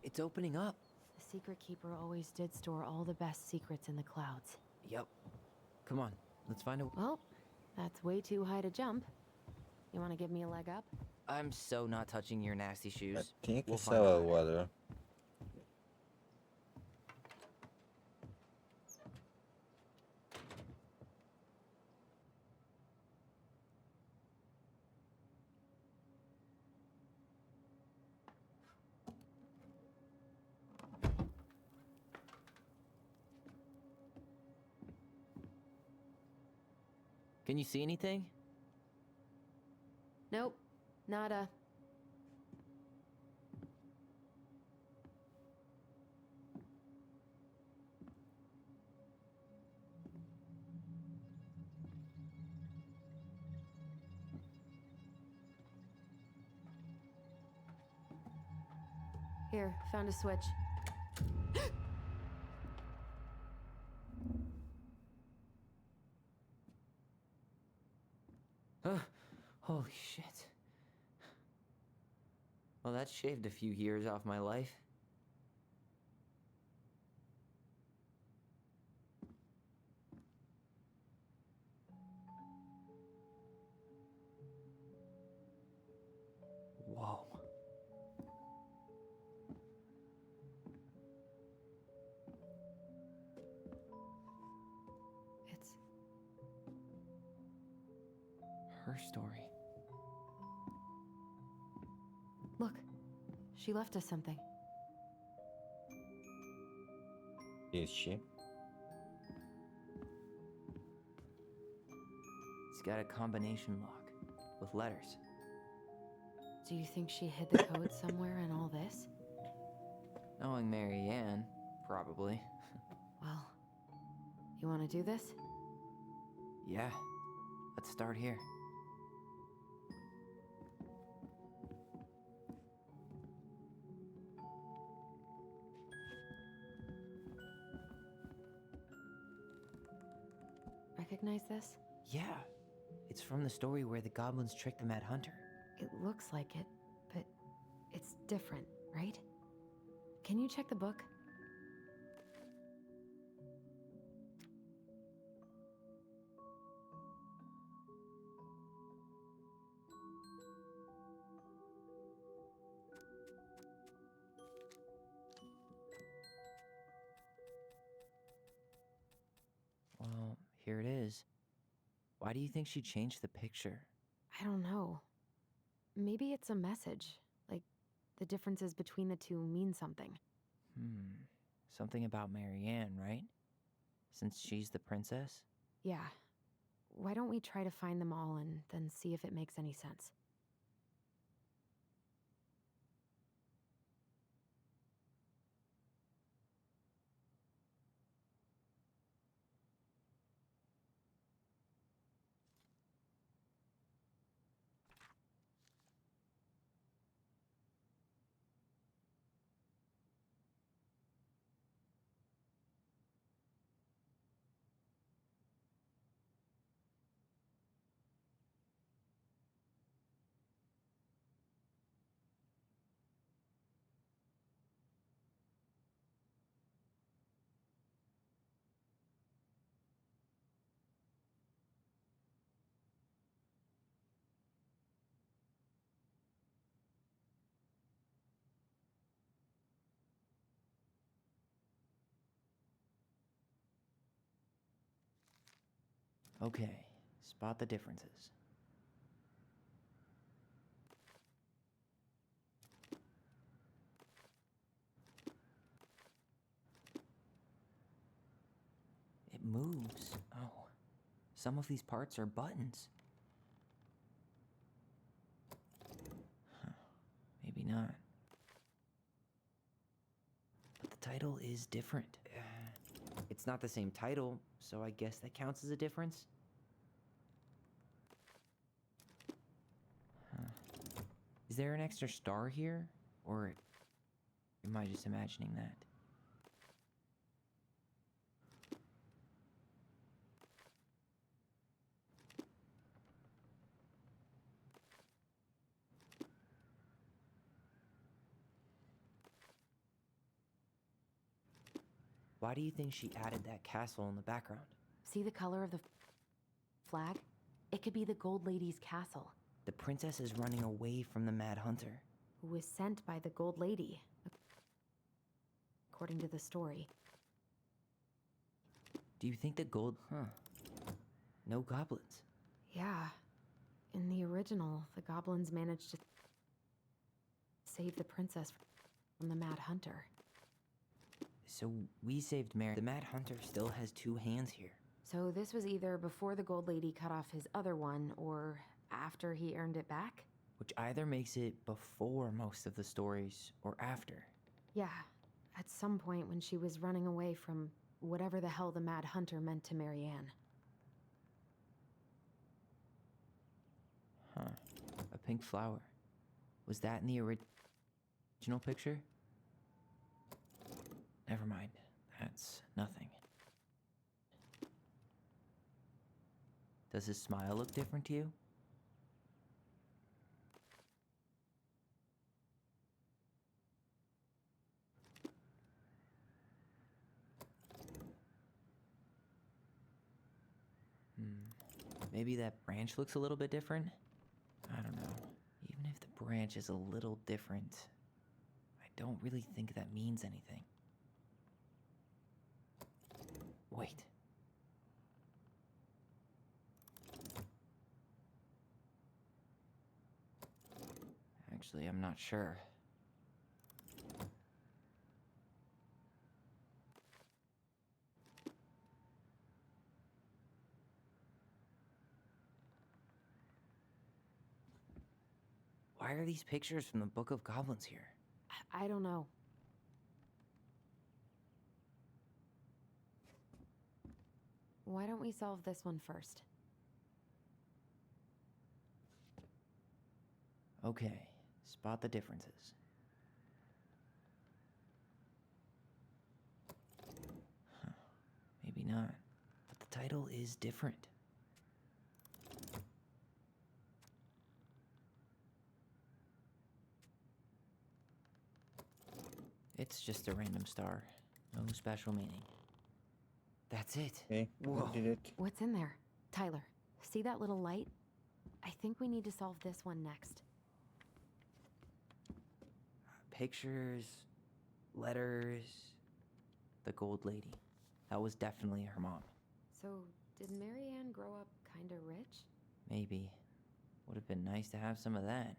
It's opening up. The Secret Keeper always did store all the best secrets in the clouds. Yep. Come on, let's find a... Well, that's way too high to jump. You want to give me a leg up? I'm so not touching your nasty shoes. I think We'll it's find our out later. water. Can you see anything? Nope, nada. Here, found a switch. Holy shit. Well, that shaved a few years off my life. Whoa. It's Her story. Look, she left us something. Is she? It's got a combination lock with letters. Do you think she hid the code somewhere in all this? Knowing Mary Ann, probably. Well, you want to do this? Yeah. Let's start here. Recognize this? Yeah. It's from the story where the goblins tricked the Mad Hunter. It looks like it, but it's different, right? Can you check the book? Well, here it is. Why do you think she changed the picture? I don't know. Maybe it's a message. Like, the differences between the two mean something. Something about Mary Ann, right? Since she's the princess? Yeah. Why don't we try to find them all and then see if it makes any sense? Okay, spot the differences. It moves. Oh, some of these parts are buttons. Huh, maybe not. But the title is different. It's not the same title, so I guess that counts as a difference. Huh. Is there an extra star here? Or am I just imagining that? Why do you think she added that castle in the background? See the color of the flag? It could be the Gold Lady's castle, The princess is running away from the Mad Hunter. who was sent by the Gold Lady, according to the story. Do you think the gold... Huh. No goblins. Yeah. In the original, the goblins managed to save the princess from the Mad Hunter. So we saved Mary. The Mad Hunter still has two hands here. So this was either before the Gold Lady cut off his other one, or after he earned it back? Which either makes it before most of the stories, or after. Yeah, at some point when she was running away from whatever the hell the Mad Hunter meant to Marianne. Huh. A pink flower. Was that in the original picture? Never mind. That's nothing. Does his smile look different to you? Maybe that branch looks a little bit different? I don't know. Even if the branch is a little different, I don't really think that means anything. Wait. Actually, I'm not sure. Why are these pictures from the Book of Goblins here? I don't know. Why don't we solve this one first? Okay, spot the differences. Huh, maybe not. But the title is different. It's just a random star. No special meaning. That's it. Okay, Whoa. we did it. What's in there? Tyler, see that little light? I think we need to solve this one next. Pictures, letters, the Gold Lady. That was definitely her mom. So, did Marianne grow up kinda rich? Maybe. Would have been nice to have some of that.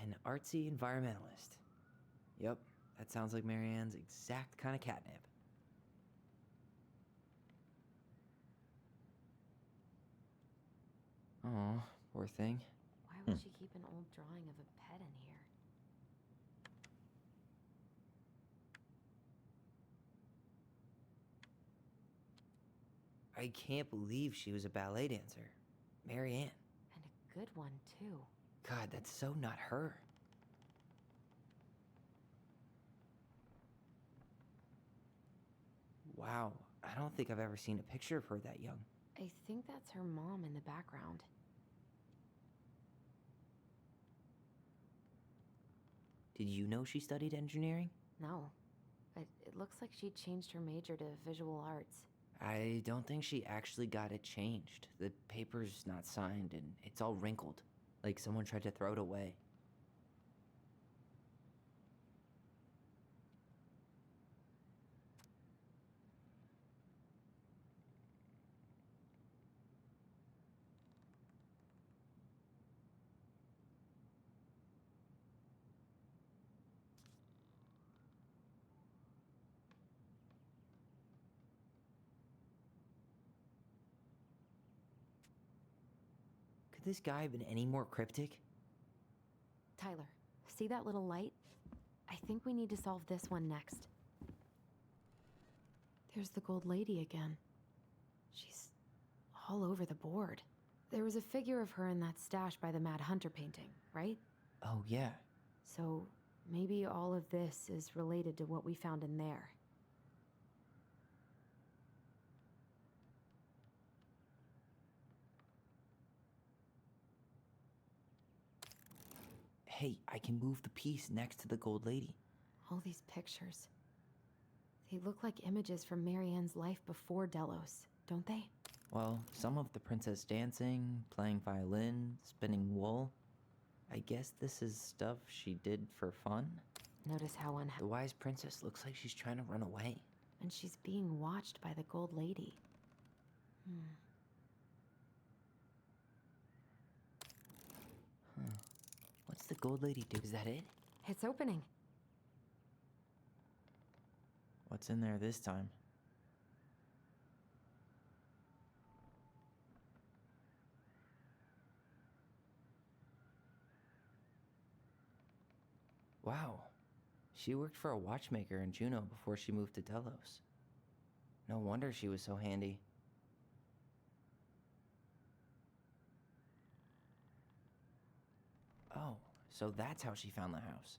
An artsy environmentalist. Yep, that sounds like Marianne's exact kind of catnip. Oh, poor thing. Why would she keep an old drawing of a pet in here? I can't believe she was a ballet dancer. Marianne. And a good one, too. God, that's so not her. Wow, I don't think I've ever seen a picture of her that young. I think that's her mom in the background. Did you know she studied engineering? No. But it looks like she changed her major to visual arts. I don't think she actually got it changed. The paper's not signed and it's all wrinkled. Like someone tried to throw it away. this guy been any more cryptic? Tyler, see that little light? I think we need to solve this one next. There's the gold lady again. She's all over the board. There was a figure of her in that stash by the Mad Hunter painting, right? Oh, yeah. So maybe all of this is related to what we found in there. Hey, I can move the piece next to the gold lady. All these pictures. They look like images from Marianne's life before Delos, don't they? Well, some of the princess dancing, playing violin, spinning wool. I guess this is stuff she did for fun? Notice how The wise princess looks like she's trying to run away. and she's being watched by the gold lady. What's the gold lady do? Is that it? It's opening. What's in there this time? Wow. She worked for a watchmaker in Juneau before she moved to Delos. No wonder she was so handy. Oh, so that's how she found the house.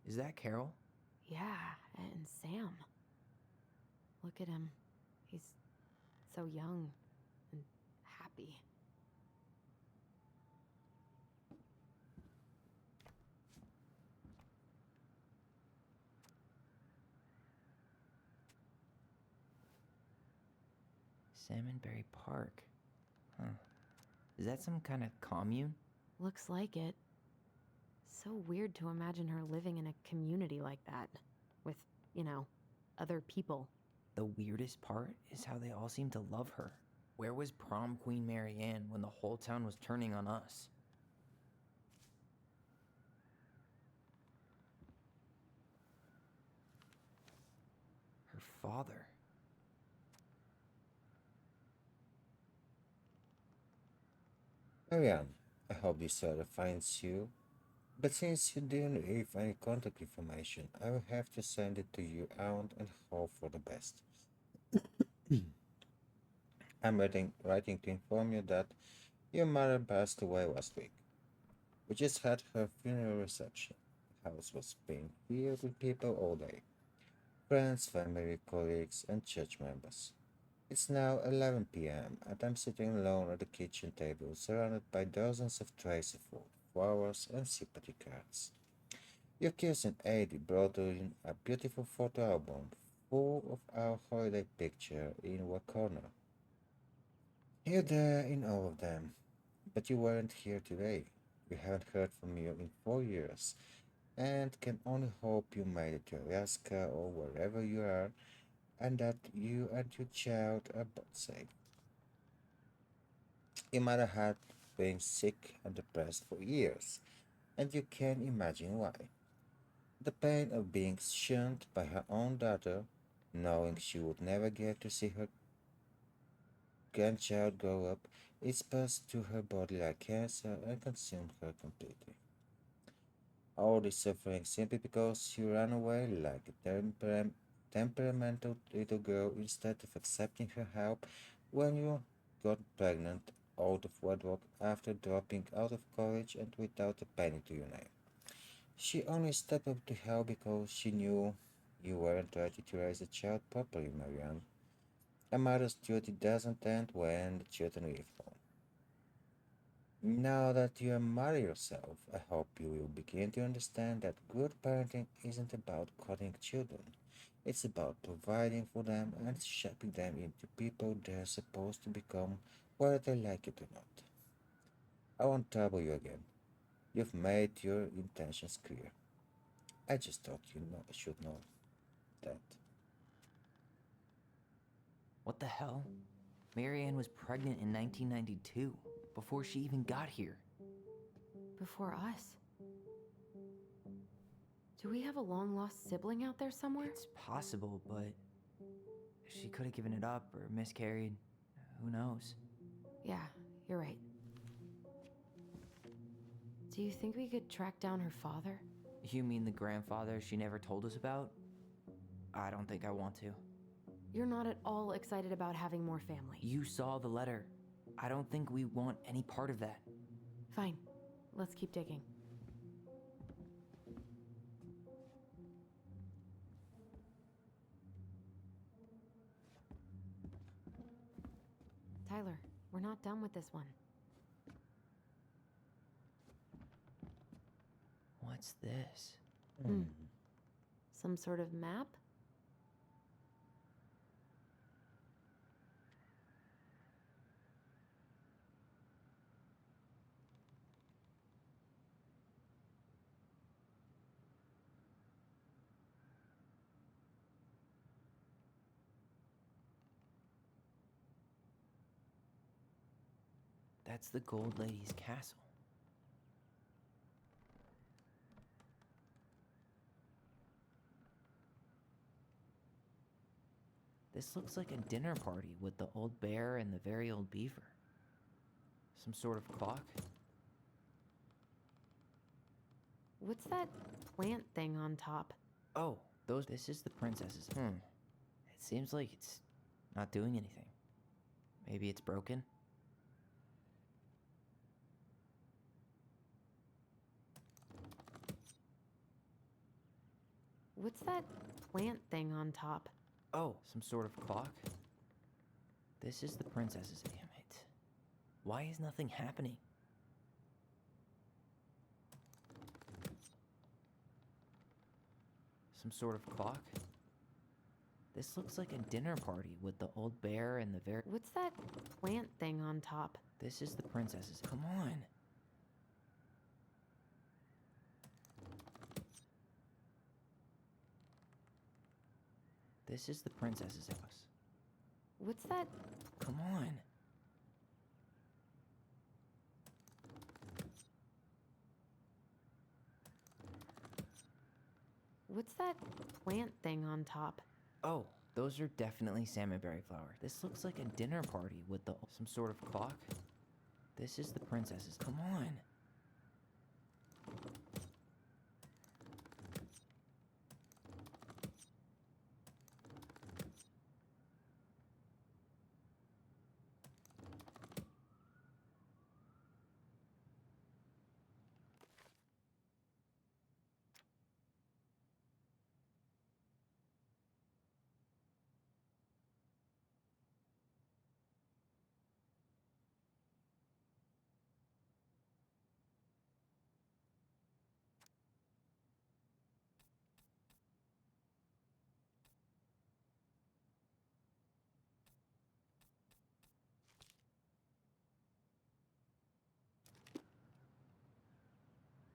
Is that Carol? Yeah, and Sam. Look at him. He's so young and happy. Salmonberry Park. Huh. Is that some kind of commune? Looks like it. So weird to imagine her living in a community like that. With, other people. The weirdest part is how they all seem to love her. Where was prom queen Marianne when the whole town was turning on us? Her father. Marianne, I hope this letter finds you. But since you didn't leave any contact information, I will have to send it to you out and hope for the best. I'm writing to inform you that your mother passed away last week. We just had her funeral reception. The house was being filled with people all day. Friends, family, colleagues, and church members. It's now 11 p.m., and I'm sitting alone at the kitchen table, surrounded by dozens of trays of food, flowers, and sympathy cards. Your cousin Eddie brought in a beautiful photo album full of our holiday picture in one corner. You're there in all of them, but you weren't here today. We haven't heard from you in 4 years, and can only hope you made it to Alaska or wherever you are, and that you and your child are both safe. Your mother had been sick and depressed for years, and you can imagine why. The pain of being shunned by her own daughter, knowing she would never get to see her grandchild grow up, is passed to her body like cancer and consumed her completely. All this suffering simply because you ran away like a temperamental little girl instead of accepting her help when you got pregnant out of wedlock after dropping out of college and without a penny to your name. She only stepped up to help because she knew you weren't ready to raise a child properly, Marianne. A mother's duty doesn't end when the children leave home. Now that you are mother yourself, I hope you will begin to understand that good parenting isn't about cutting children. It's about providing for them and shaping them into people they're supposed to become, whether they like it or not. I won't trouble you again. You've made your intentions clear. I just thought should know that. What the hell? Marianne was pregnant in 1992, before she even got here. Before us. Do we have a long lost sibling out there somewhere? It's possible, but she could have given it up or miscarried. Who knows? Yeah, you're right. Do you think we could track down her father? You mean the grandfather she never told us about? I don't think I want to. You're not at all excited about having more family. You saw the letter. I don't think we want any part of that. Fine. Let's keep digging. Tyler, we're not done with this one. What's this? Some sort of map? That's the Gold Lady's castle. This looks like a dinner party with the old bear and the very old beaver. Some sort of clock? What's that plant thing on top? Oh, this is the princess's. It seems like it's not doing anything. Maybe it's broken? What's that plant thing on top? Oh, some sort of clock? This is the princess's. Damn it. Why is nothing happening? Some sort of clock? This looks like a dinner party with the old bear and the very. What's that plant thing on top? This is the princess's. Come on. This is the princess's house. What's that? Come on. What's that plant thing on top? Oh, those are definitely salmonberry flowers. This looks like a dinner party with some sort of clock. This is the princess's. Come on.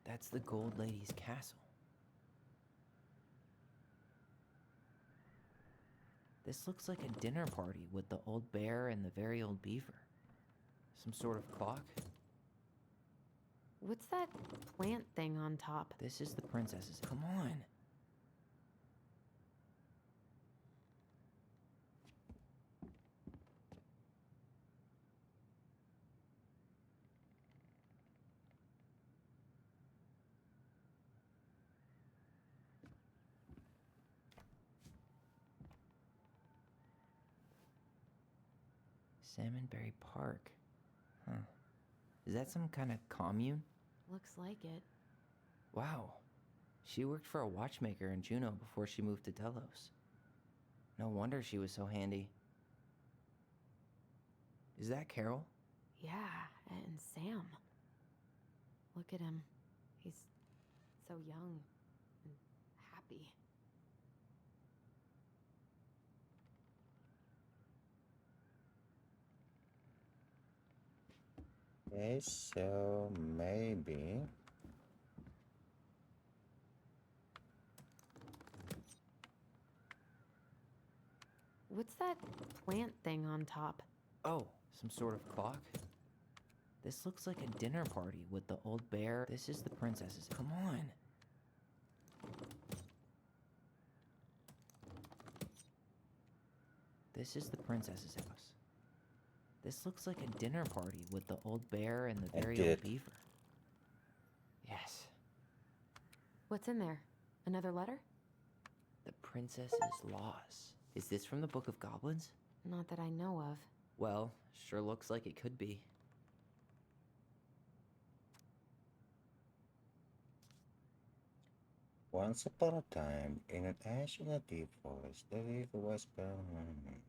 That's the Gold Lady's castle. This looks like a dinner party with the old bear and the very old beaver. Some sort of clock? What's that plant thing on top? This is the princess's. Come on. Salmonberry Park. Huh. Is that some kind of commune? Looks like it. Wow. She worked for a watchmaker in Juneau before she moved to Delos. No wonder she was so handy. Is that Carol? Yeah, and Sam. Look at him. He's so young and happy. Okay, so maybe. What's that plant thing on top? Oh, some sort of clock? This looks like a dinner party with the old bear. This is the princess's. Come on. This is the princess's house. This looks like a dinner party with the old bear and the It very did. old beaver. Yes, What's in there? Another letter? the princess's laws. Is this from the Book of Goblins? Not that I know of. Well, sure looks like it could be. Once upon a time, in an ancient deep forest, the river was burning.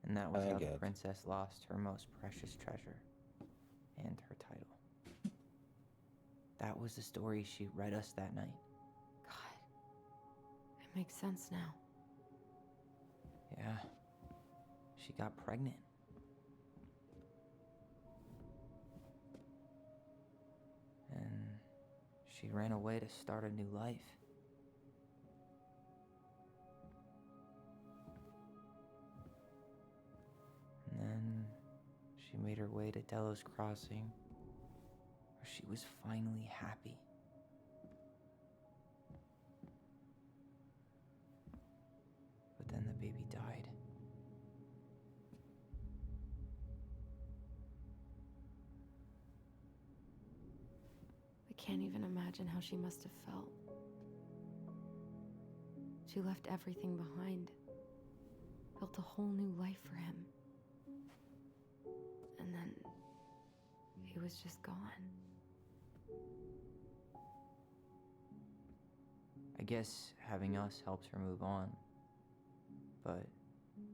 And that was I how the get. princess lost her most precious treasure and her title. That was the story she read us that night. God. It makes sense now. Yeah. She got pregnant. And she ran away to start a new life. And then she made her way to Delos Crossing, where she was finally happy. But then the baby died. I can't even imagine how she must have felt. She left everything behind, built a whole new life for him. And then he was just gone. I guess having us helped her move on. But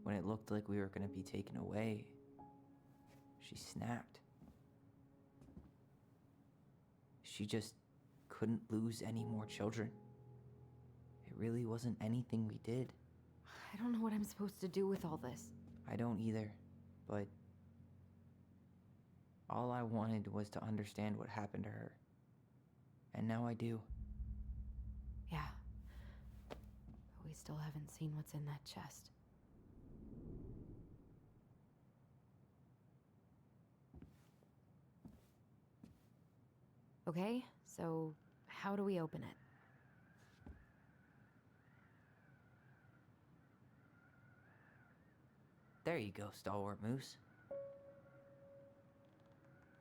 when it looked like we were gonna be taken away, she snapped. She just couldn't lose any more children. It really wasn't anything we did. I don't know what I'm supposed to do with all this. I don't either, but all I wanted was to understand what happened to her. And now I do. Yeah. But we still haven't seen what's in that chest. Okay, so how do we open it? There you go, stalwart moose.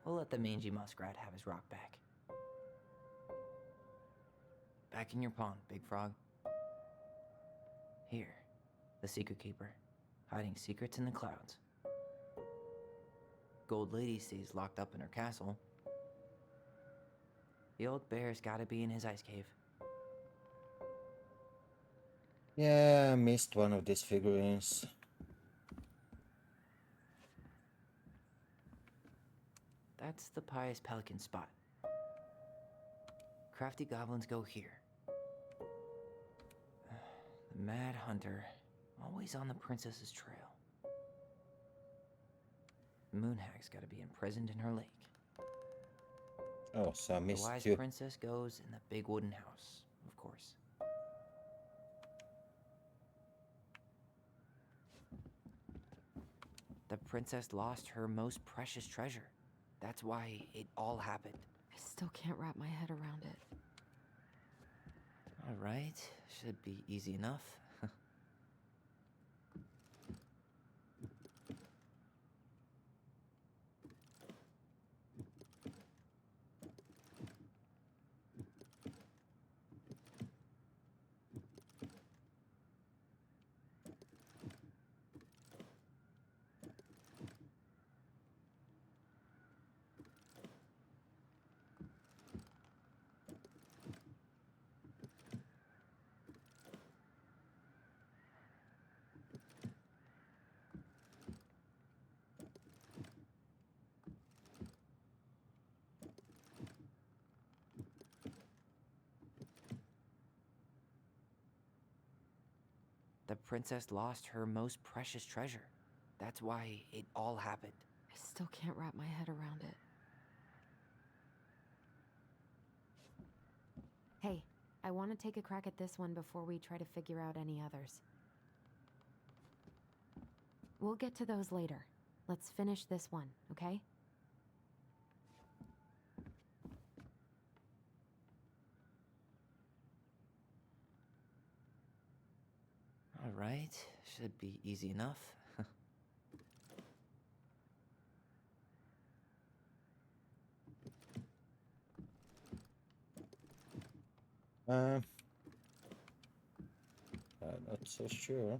We'll let the mangy muskrat have his rock back. Back in your pond, big frog. Here, the secret keeper, hiding secrets in the clouds. Gold Lady stays locked up in her castle. The old bear's gotta be in his ice cave. Yeah, I missed one of these figurines. That's the Pious Pelican spot. Crafty goblins go here. The Mad Hunter, always on the princess's trail. The Moon Hag's gotta be imprisoned in her lake. Oh, so I The missed wise you. princess goes in the big wooden house, of course. The princess lost her most precious treasure. That's why it all happened. I still can't wrap my head around it. All right, should be easy enough. The princess lost her most precious treasure. That's why it all happened. I still can't wrap my head around it. Hey, I want to take a crack at this one before we try to figure out any others. We'll get to those later. Let's finish this one, okay? All right, should be easy enough. Uh, not so sure.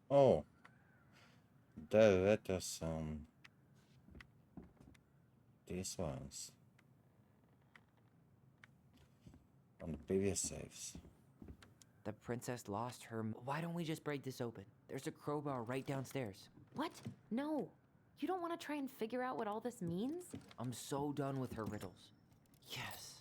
Oh, the letters on these ones on the previous saves. The princess lost her. Why don't we just break this open? There's a crowbar right downstairs. What? No. You don't want to try and figure out what all this means? I'm so done with her riddles. Yes.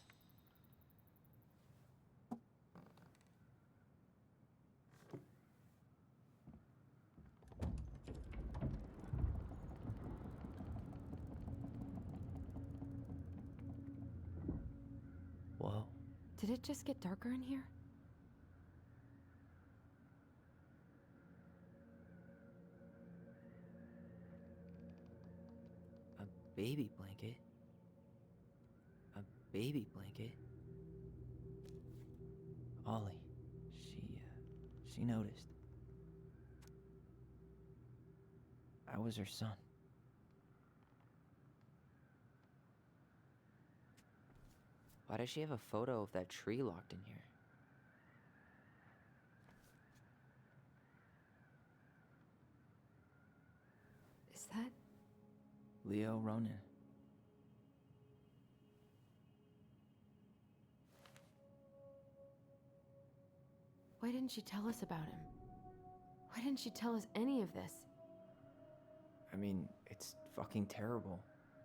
Whoa. Did it just get darker in here? A baby blanket? A baby blanket? Ollie. She noticed. I was her son. Why does she have a photo of that tree locked in here? Is that... Leo Ronan. Why didn't she tell us about him? Why didn't she tell us any of this? I mean, it's fucking terrible.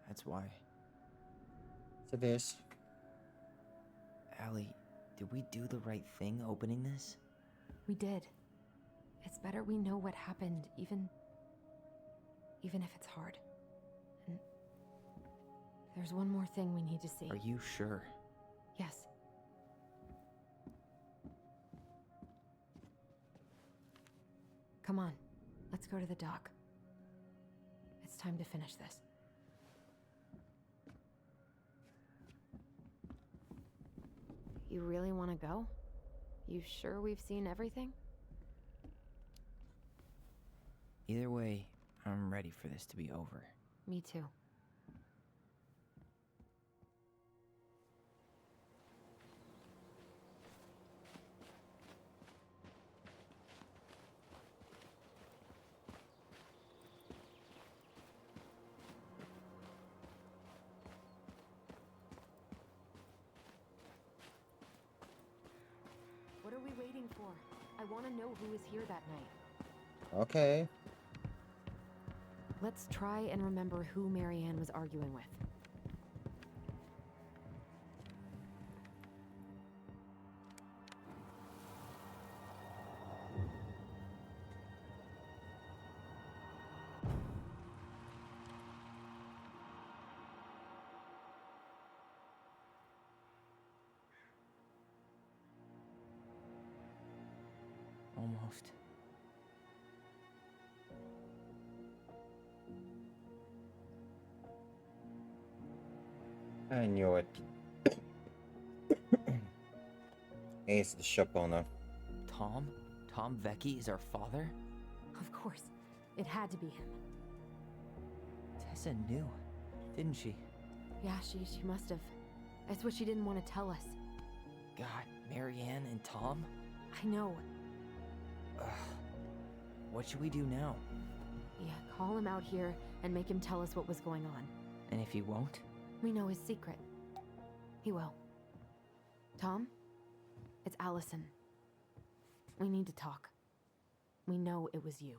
That's why. So this. Allie, did we do the right thing opening this? We did. It's better we know what happened, even if it's hard. And there's one more thing we need to see. Are you sure? Yes. Come on, let's go to the dock. It's time to finish this. You really want to go? You sure we've seen everything? Either way, I'm ready for this to be over. Me too. What are we waiting for? I want to know who was here that night. Okay. Let's try and remember who Marianne was arguing with. Almost. I knew it. He's the shop owner. Tom? Tom Vecchi is our father? Of course. It had to be him. Tessa knew, didn't she? Yeah, she must have. It's what she didn't want to tell us. God, Marianne and Tom? I know. Ugh. What should we do now? Yeah, call him out here and make him tell us what was going on. And if he won't? We know his secret. He will. Tom? It's Allison. We need to talk. We know it was you.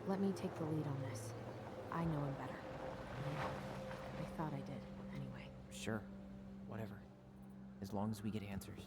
Let me take the lead on this. I know him better. I thought I did, anyway. Sure. Whatever. As long as we get answers.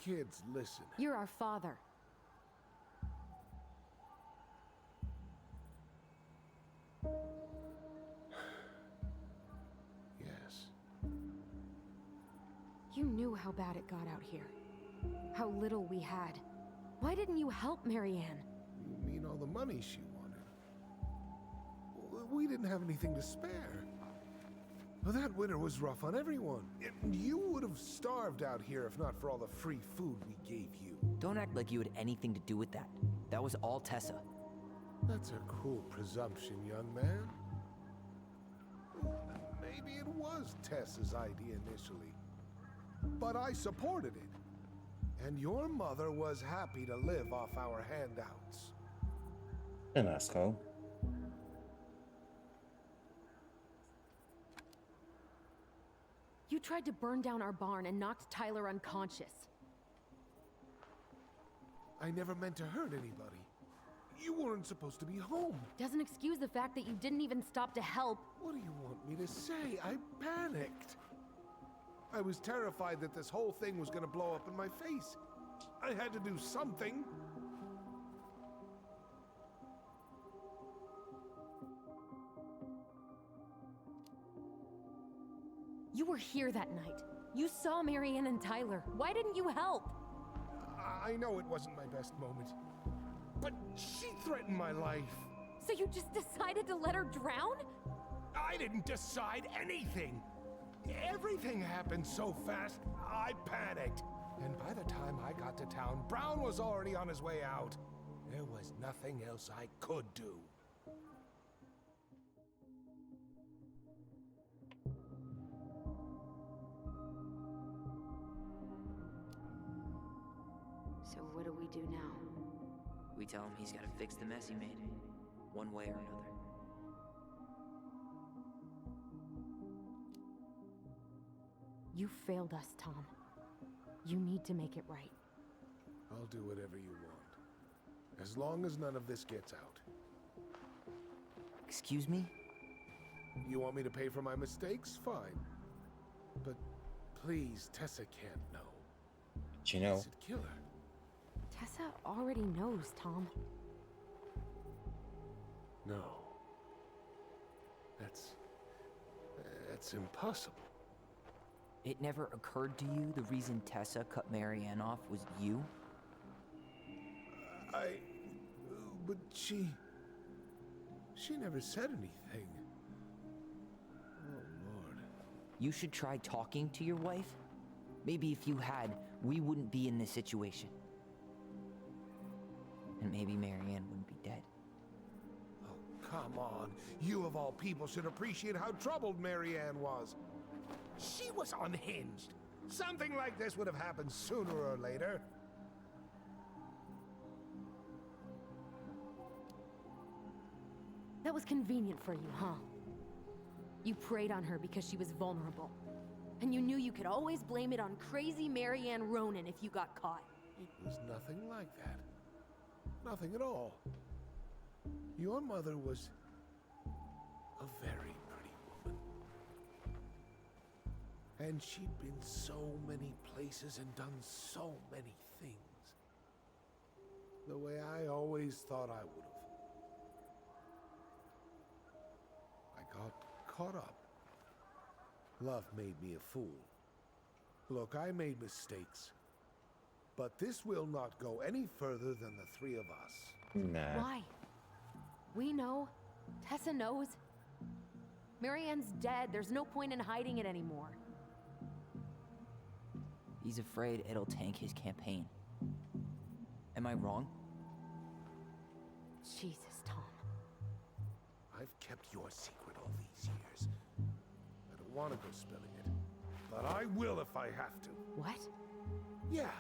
Kids, listen. You're our father. Yes. You knew how bad it got out here. How little we had. Why didn't you help Marianne? You mean all the money she wanted? We didn't have anything to spare. Well, that winter was rough on everyone. You would have starved out here if not for all the free food we gave you. Don't act like you had anything to do with that. That was all Tessa. That's a cruel presumption, young man. Maybe it was Tessa's idea initially. But I supported it. And your mother was happy to live off our handouts. An asshole. You tried to burn down our barn and knocked Tyler unconscious. I never meant to hurt anybody. You weren't supposed to be home. Doesn't excuse the fact that you didn't even stop to help. What do you want me to say? I panicked. I was terrified that this whole thing was gonna blow up in my face. I had to do something. You were here that night. You saw Marianne and Tyler. Why didn't you help? I know it wasn't my best moment, but she threatened my life. So you just decided to let her drown? I didn't decide anything. Everything happened so fast, I panicked. And by the time I got to town, Brown was already on his way out. There was nothing else I could do. So what do we do now? We tell him he's gotta fix the mess he made. One way or another. You failed us, Tom. You need to make it right. I'll do whatever you want. As long as none of this gets out. Excuse me? You want me to pay for my mistakes? Fine. But please, Tessa can't know. But you know. Does it kill her? Tessa already knows, Tom. No. That's impossible. It never occurred to you the reason Tessa cut Marianne off was you? But she never said anything. Oh, Lord. You should try talking to your wife. Maybe if you had, we wouldn't be in this situation. And maybe Marianne wouldn't be dead. Oh, come on. You of all people should appreciate how troubled Marianne was. She was unhinged. Something like this would have happened sooner or later. That was convenient for you, huh? You preyed on her because she was vulnerable. And you knew you could always blame it on crazy Marianne Ronan if you got caught. It was nothing like that. Nothing at all. Your mother was a very pretty woman. And she'd been so many places and done so many things. The way I always thought I would have. I got caught up. Love made me a fool. Look, I made mistakes. But this will not go any further than the three of us. Nah. Why? We know. Tessa knows. Marianne's dead. There's no point in hiding it anymore. He's afraid it'll tank his campaign. Am I wrong? Jesus, Tom. I've kept your secret all these years. I don't want to go spilling it. But I will if I have to. What? Yeah.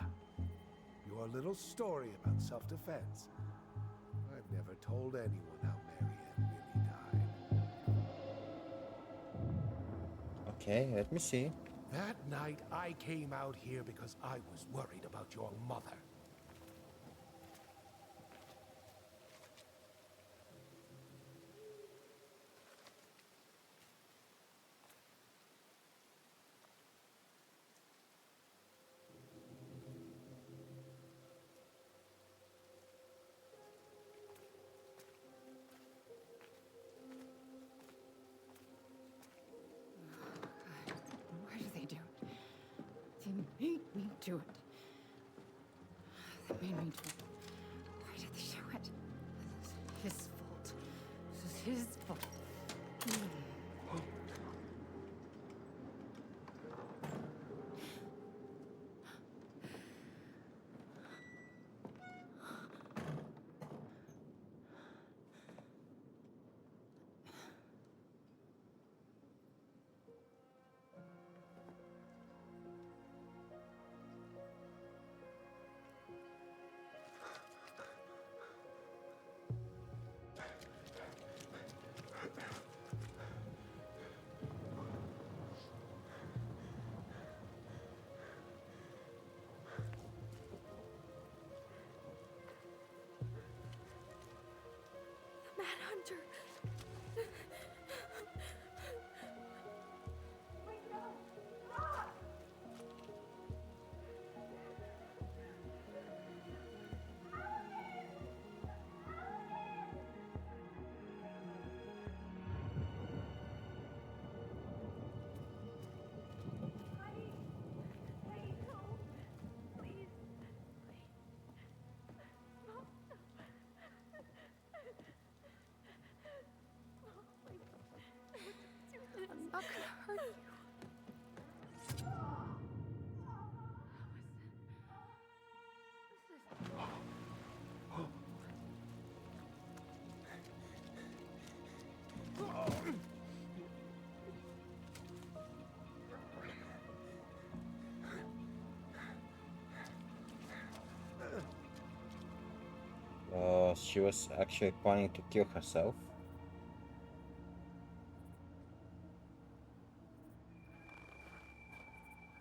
Your little story about self-defense. I've never told anyone how Marianne really died. Okay, let me see. That night, I came out here because I was worried about your mother. Why do they do it? They made me do it. They made me do it. Why did they do it? This is his fault. This is his fault. Manhunter. I'm not gonna hurt you. She was actually planning to kill herself.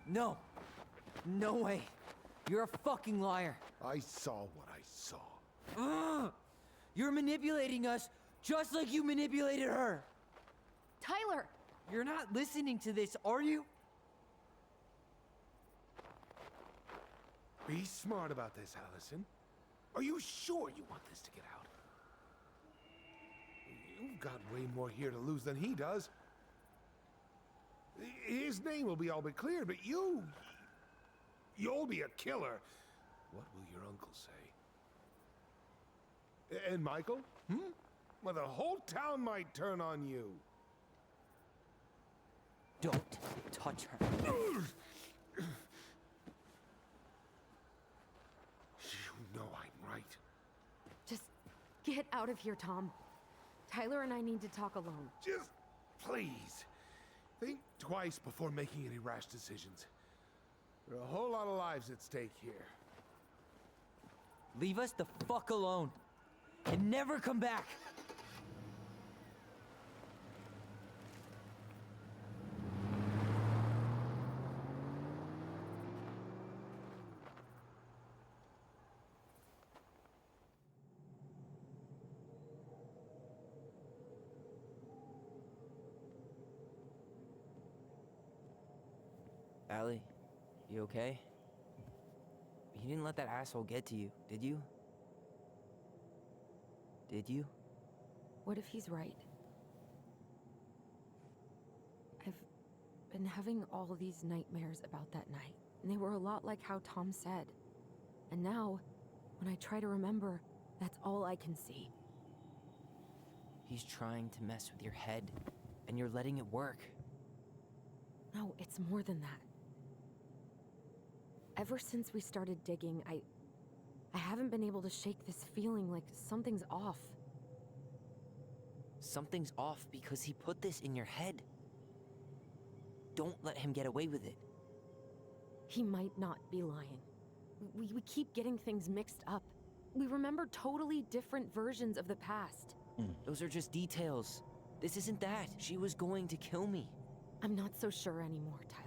No! No way! You're a fucking liar! I saw what I saw. Ugh! You're manipulating us just like you manipulated her! Tyler! You're not listening to this, are you? Be smart about this, Allison. Are you sure you want this to get out? You've got way more here to lose than he does. His name will be all but cleared, but you'll be a killer. What will your uncle say? And Michael? Well, the whole town might turn on you. Don't touch her. get out of here, Tom. Tyler and I need to talk alone. Just please, think twice before making any rash decisions. There are a whole lot of lives at stake here. Leave us the fuck alone. And never come back. Allie, you okay? You didn't let that asshole get to you, did you? Did you? What if he's right? I've been having all these nightmares about that night, and they were a lot like how Tom said. And now, when I try to remember, that's all I can see. He's trying to mess with your head, and you're letting it work. No, it's more than that. Ever since we started digging, I haven't been able to shake this feeling like something's off. Something's off because he put this in your head. Don't let him get away with it. He might not be lying. We keep getting things mixed up. We remember totally different versions of the past. Those are just details. This isn't that. She was going to kill me. I'm not so sure anymore, Tyler.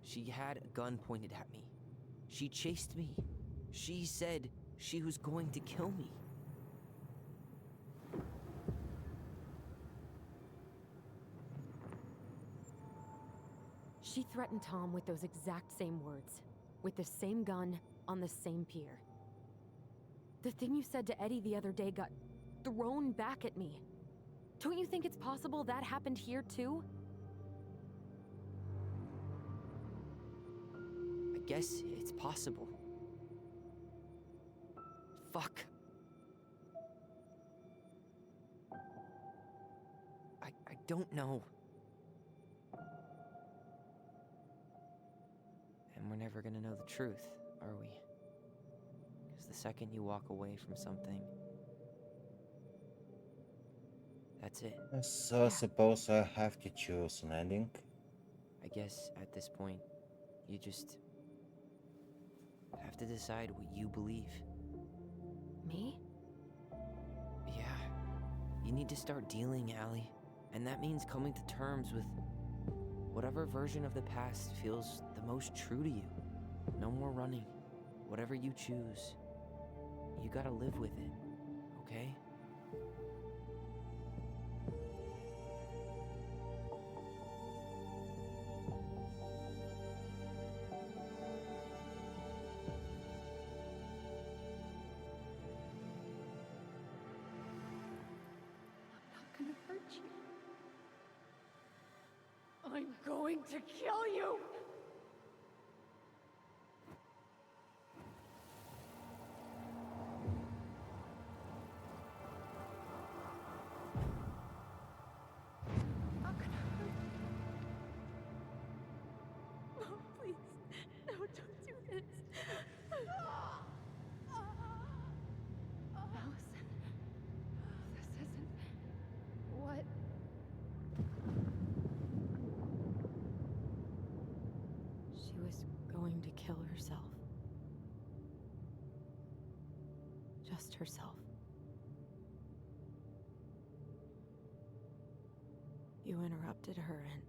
She had a gun pointed at me. She chased me. She said she was going to kill me. She threatened Tom with those exact same words, with the same gun, on the same pier. The thing you said to Eddie the other day got thrown back at me. Don't you think it's possible that happened here too? I guess it's possible. Fuck. I don't know. And we're never gonna know the truth, are we? Because the second you walk away from something, that's it. So I suppose I have to choose an ending. I guess at this point, you just have to decide what you believe. Me? Yeah. You need to start dealing, Allie. And that means coming to terms with whatever version of the past feels the most true to you. No more running. Whatever you choose, you gotta live with it, okay? I'm going to kill you! I'm not gonna hurt you. No, please. No, don't do this. Allison, this isn't what... She was going to kill herself. Just herself. You interrupted her and...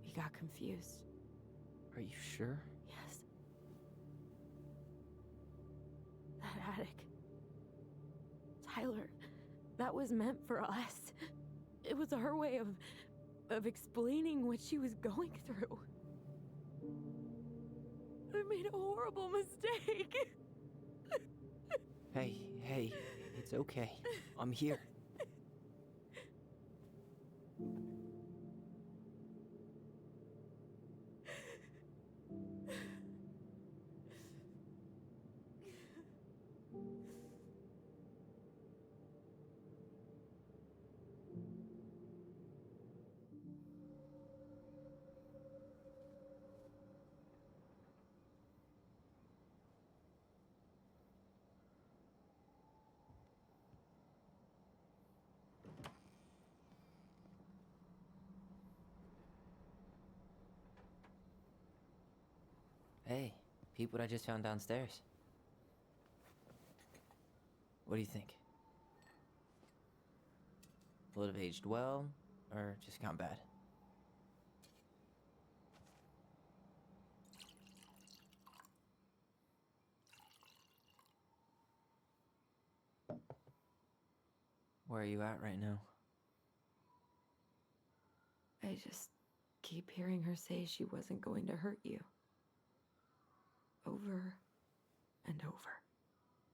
We got confused. Are you sure? Yes. That attic. Tyler, that was meant for us. It was her way of explaining what she was going through. I made a horrible mistake. Hey, it's okay. I'm here. Hey, peep what I just found downstairs. What do you think? Would have aged well, or just gone bad? Where are you at right now? I just keep hearing her say she wasn't going to hurt you. Over and over.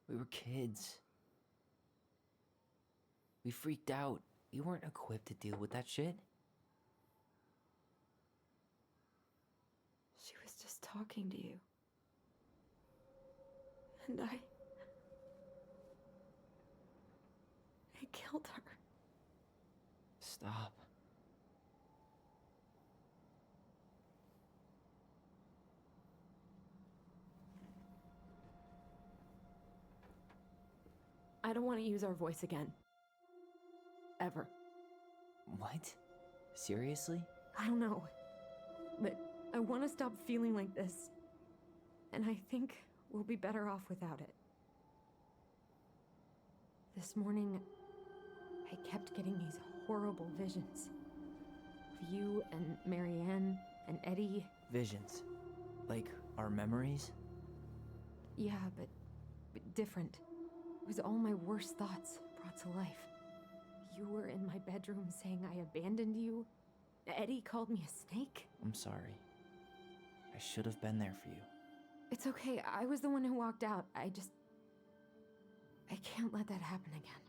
We were kids. We freaked out. You weren't equipped to deal with that shit. She was just talking to you. And I killed her. Stop. I don't want to use our voice again. Ever. What? Seriously? I don't know. But I want to stop feeling like this. And I think we'll be better off without it. This morning, I kept getting these horrible visions. Of you and Marianne and Eddie. Visions. Like our memories? Yeah, but different. It was all my worst thoughts brought to life. You were in my bedroom saying I abandoned you. Eddie called me a snake. I'm sorry. I should have been there for you. It's okay. I was the one who walked out. I can't let that happen again.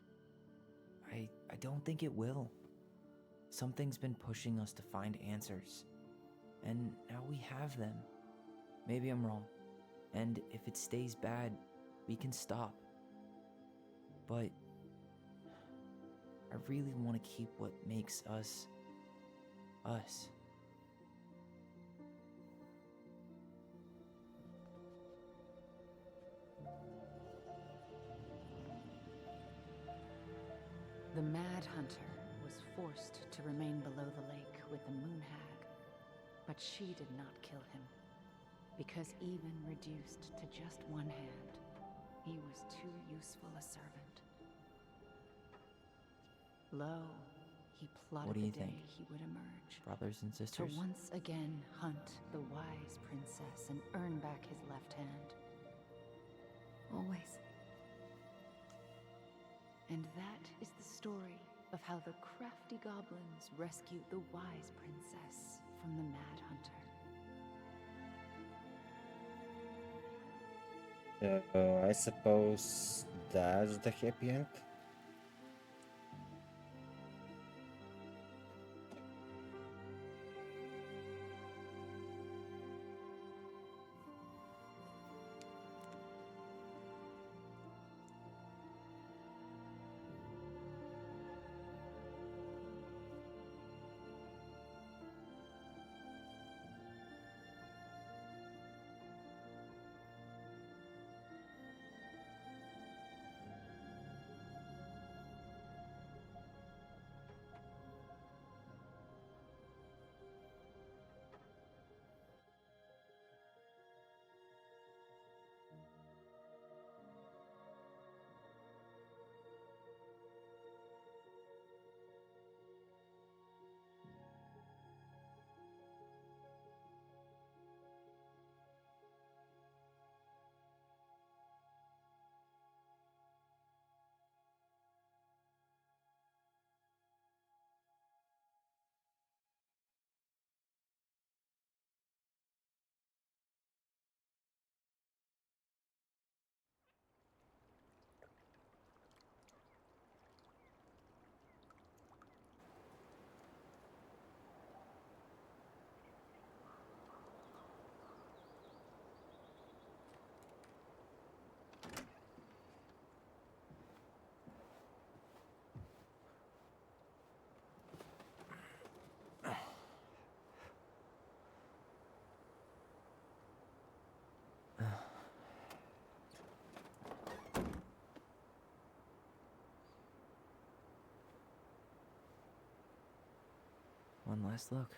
I don't think it will. Something's been pushing us to find answers. And now we have them. Maybe I'm wrong. And if it stays bad, we can stop. But I really want to keep what makes us, us. The Mad Hunter was forced to remain below the lake with the Moon Hag, but she did not kill him, because even reduced to just one hand, he was too useful a servant. Lo, he plotted What do you the day think? he would emerge. Brothers and To sisters? once again hunt the wise princess and earn back his left hand. Always. And that is the story of how the crafty goblins rescued the wise princess from the Mad Hunter. I suppose that's the happy end. One last look.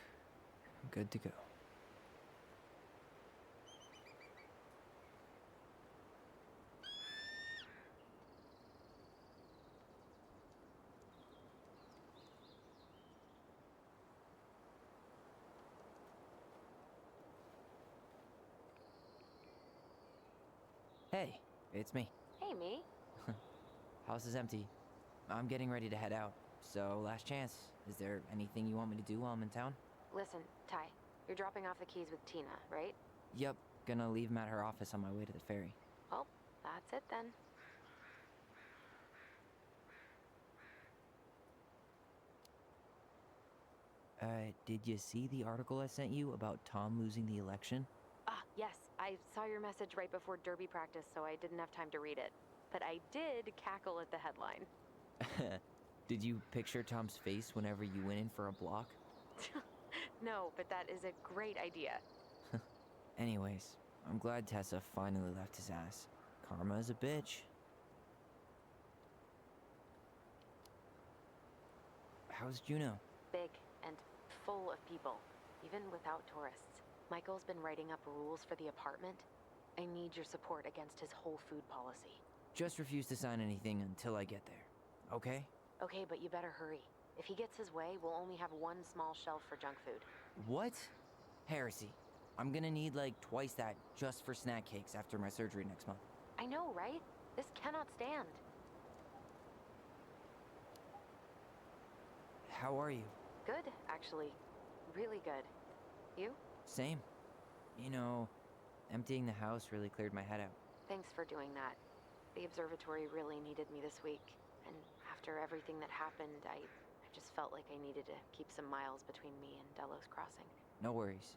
I'm good to go. Hey, it's me. Hey, me. House is empty. I'm getting ready to head out. So, last chance. Is there anything you want me to do while I'm in town? Listen, Ty, you're dropping off the keys with Tina, right? Yep, gonna leave 'em at her office on my way to the ferry. Well, that's it then. Did you see the article I sent you about Tom losing the election? Ah, yes. I saw your message right before derby practice, so I didn't have time to read it. But I did cackle at the headline. Did you picture Tom's face whenever you went in for a block? No, but that is a great idea. Anyways, I'm glad Tessa finally left his ass. Karma is a bitch. How's Juno? Big and full of people, even without tourists. Michael's been writing up rules for the apartment. I need your support against his whole food policy. Just refuse to sign anything until I get there, okay? Okay, but you better hurry. If he gets his way, we'll only have one small shelf for junk food. What? Heresy. I'm gonna need like twice that just for snack cakes after my surgery next month. I know, right? This cannot stand. How are you? Good, actually. Really good. You? Same. You know, emptying the house really cleared my head out. Thanks for doing that. The observatory really needed me this week. And after everything that happened, I just felt like I needed to keep some miles between me and Delos Crossing. No worries.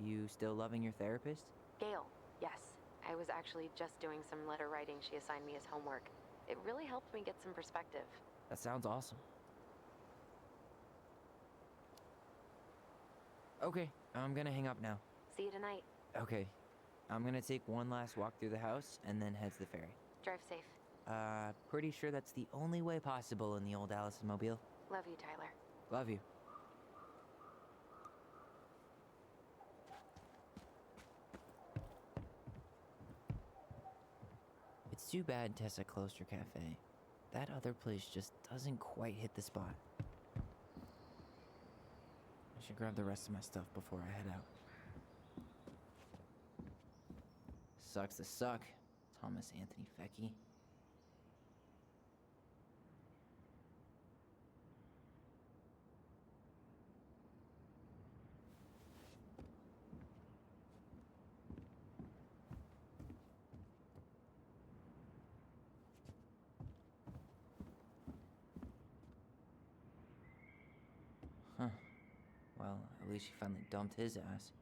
You still loving your therapist? Gail, yes. I was actually just doing some letter writing she assigned me as homework. It really helped me get some perspective. That sounds awesome. Okay, I'm gonna hang up now. See you tonight. Okay, I'm gonna take one last walk through the house and then head to the ferry. Drive safe. Pretty sure that's the only way possible in the old Allison Mobile. Love you, Tyler. Love you. It's too bad Tessa closed her cafe. That other place just doesn't quite hit the spot. I should grab the rest of my stuff before I head out. Sucks to suck, Thomas Anthony Fecky. Huh. Well, at least she finally dumped his ass.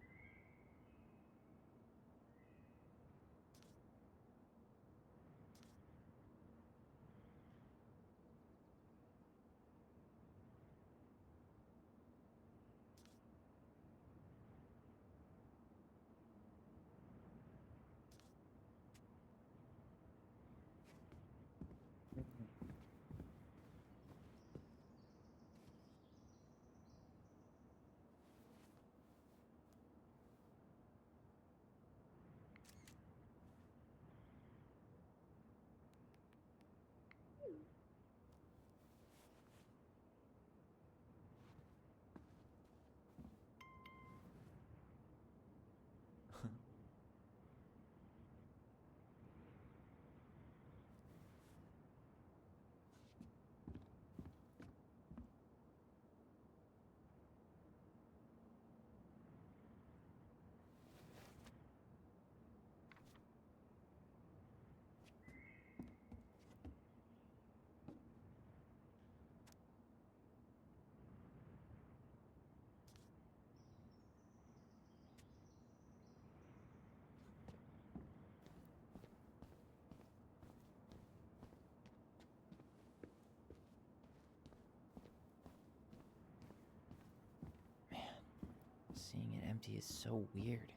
Seeing it empty is so weird,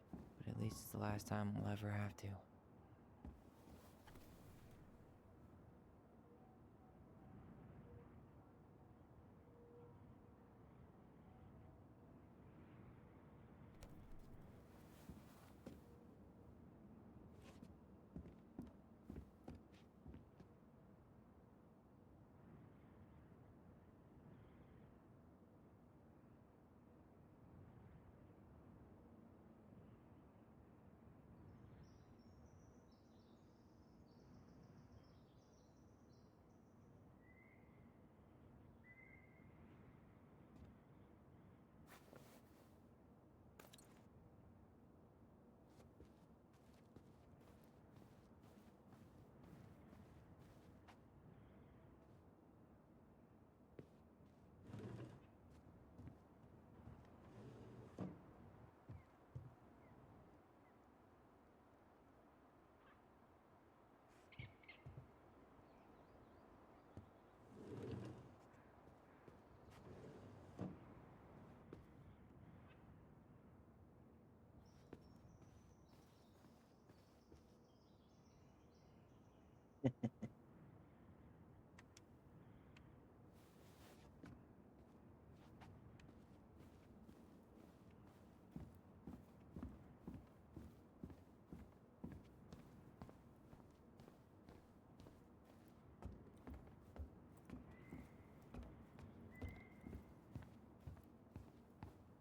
but at least it's the last time we'll ever have to.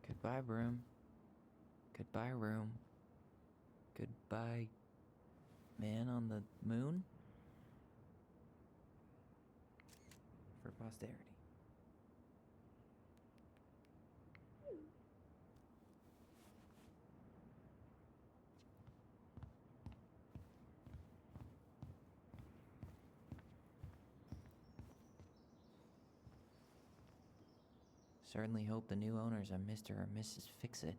Goodbye, room. Goodbye, room. Goodbye, man on the moon? For posterity. Certainly hope the new owners are Mr. or Mrs. Fix-It.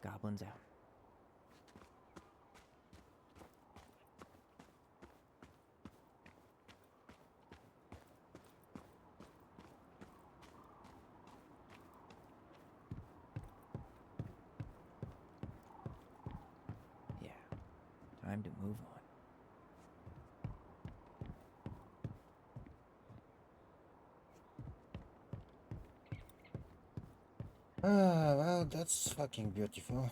Goblins out. Yeah, time to move on. Ah, well, that's fucking beautiful.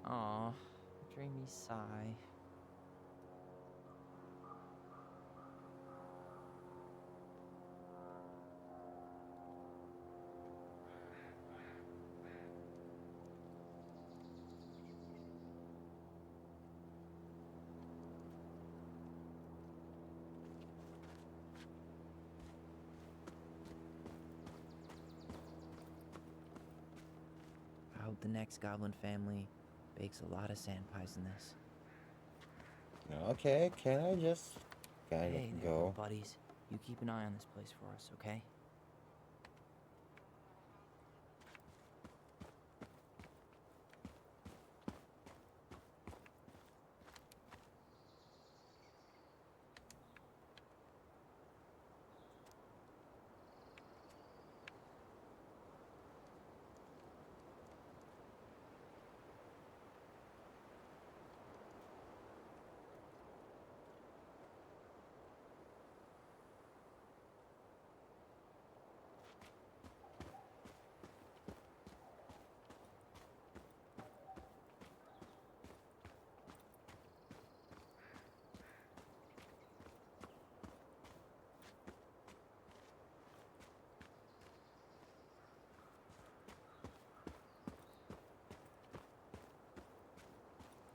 Aw, dreamy sigh. I hope the next goblin family bakes a lot of sand pies in this. Okay, can I just kind Hey of there, go? little buddies. You keep an eye on this place for us, okay?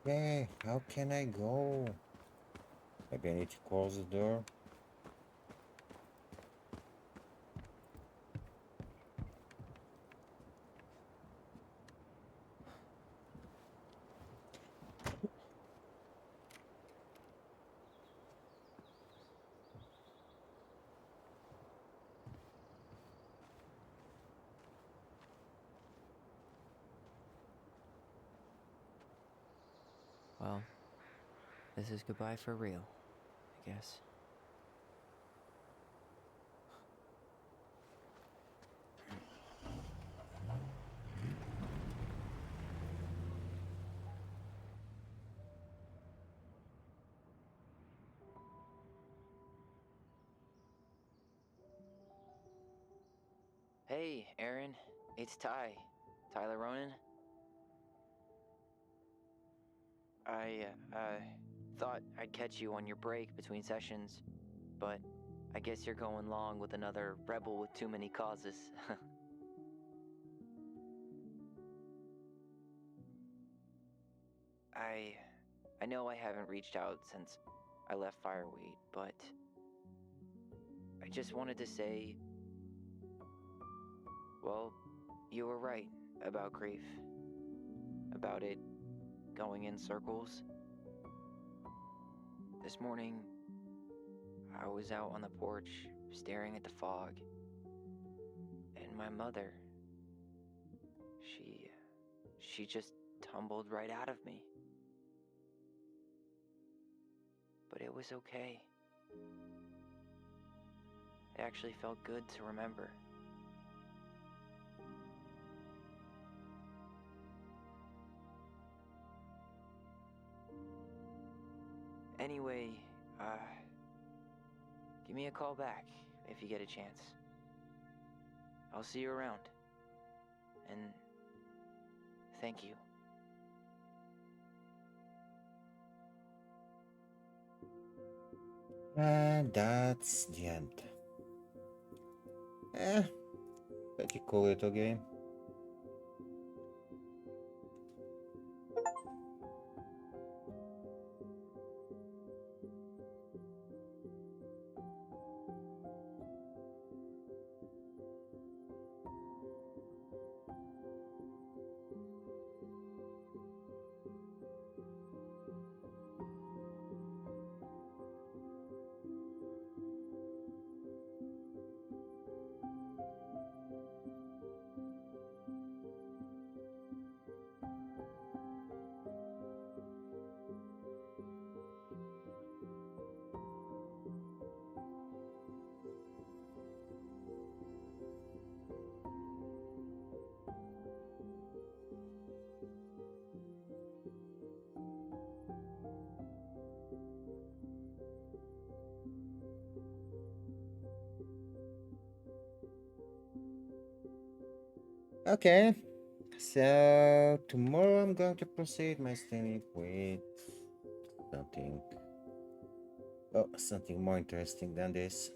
Okay, how can I go? Maybe I need to close the door. Well, this is goodbye for real, guess. Hey, Aaron. It's Ty. Tyler Ronan. I thought I'd catch you on your break between sessions, but I guess you're going long with another rebel with too many causes. I know I haven't reached out since I left Fireweed, but I just wanted to say, well, you were right about grief. About it going in circles. This morning, I was out on the porch staring at the fog, and my mother, she just tumbled right out of me. But it was okay. It actually felt good to remember. Anyway, give me a call back if you get a chance. I'll see you around. And thank you. And that's the end. Pretty cool little game. Okay, so tomorrow I'm going to proceed my streaming with something, well, something more interesting than this.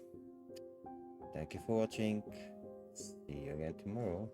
Thank you for watching. See you again tomorrow.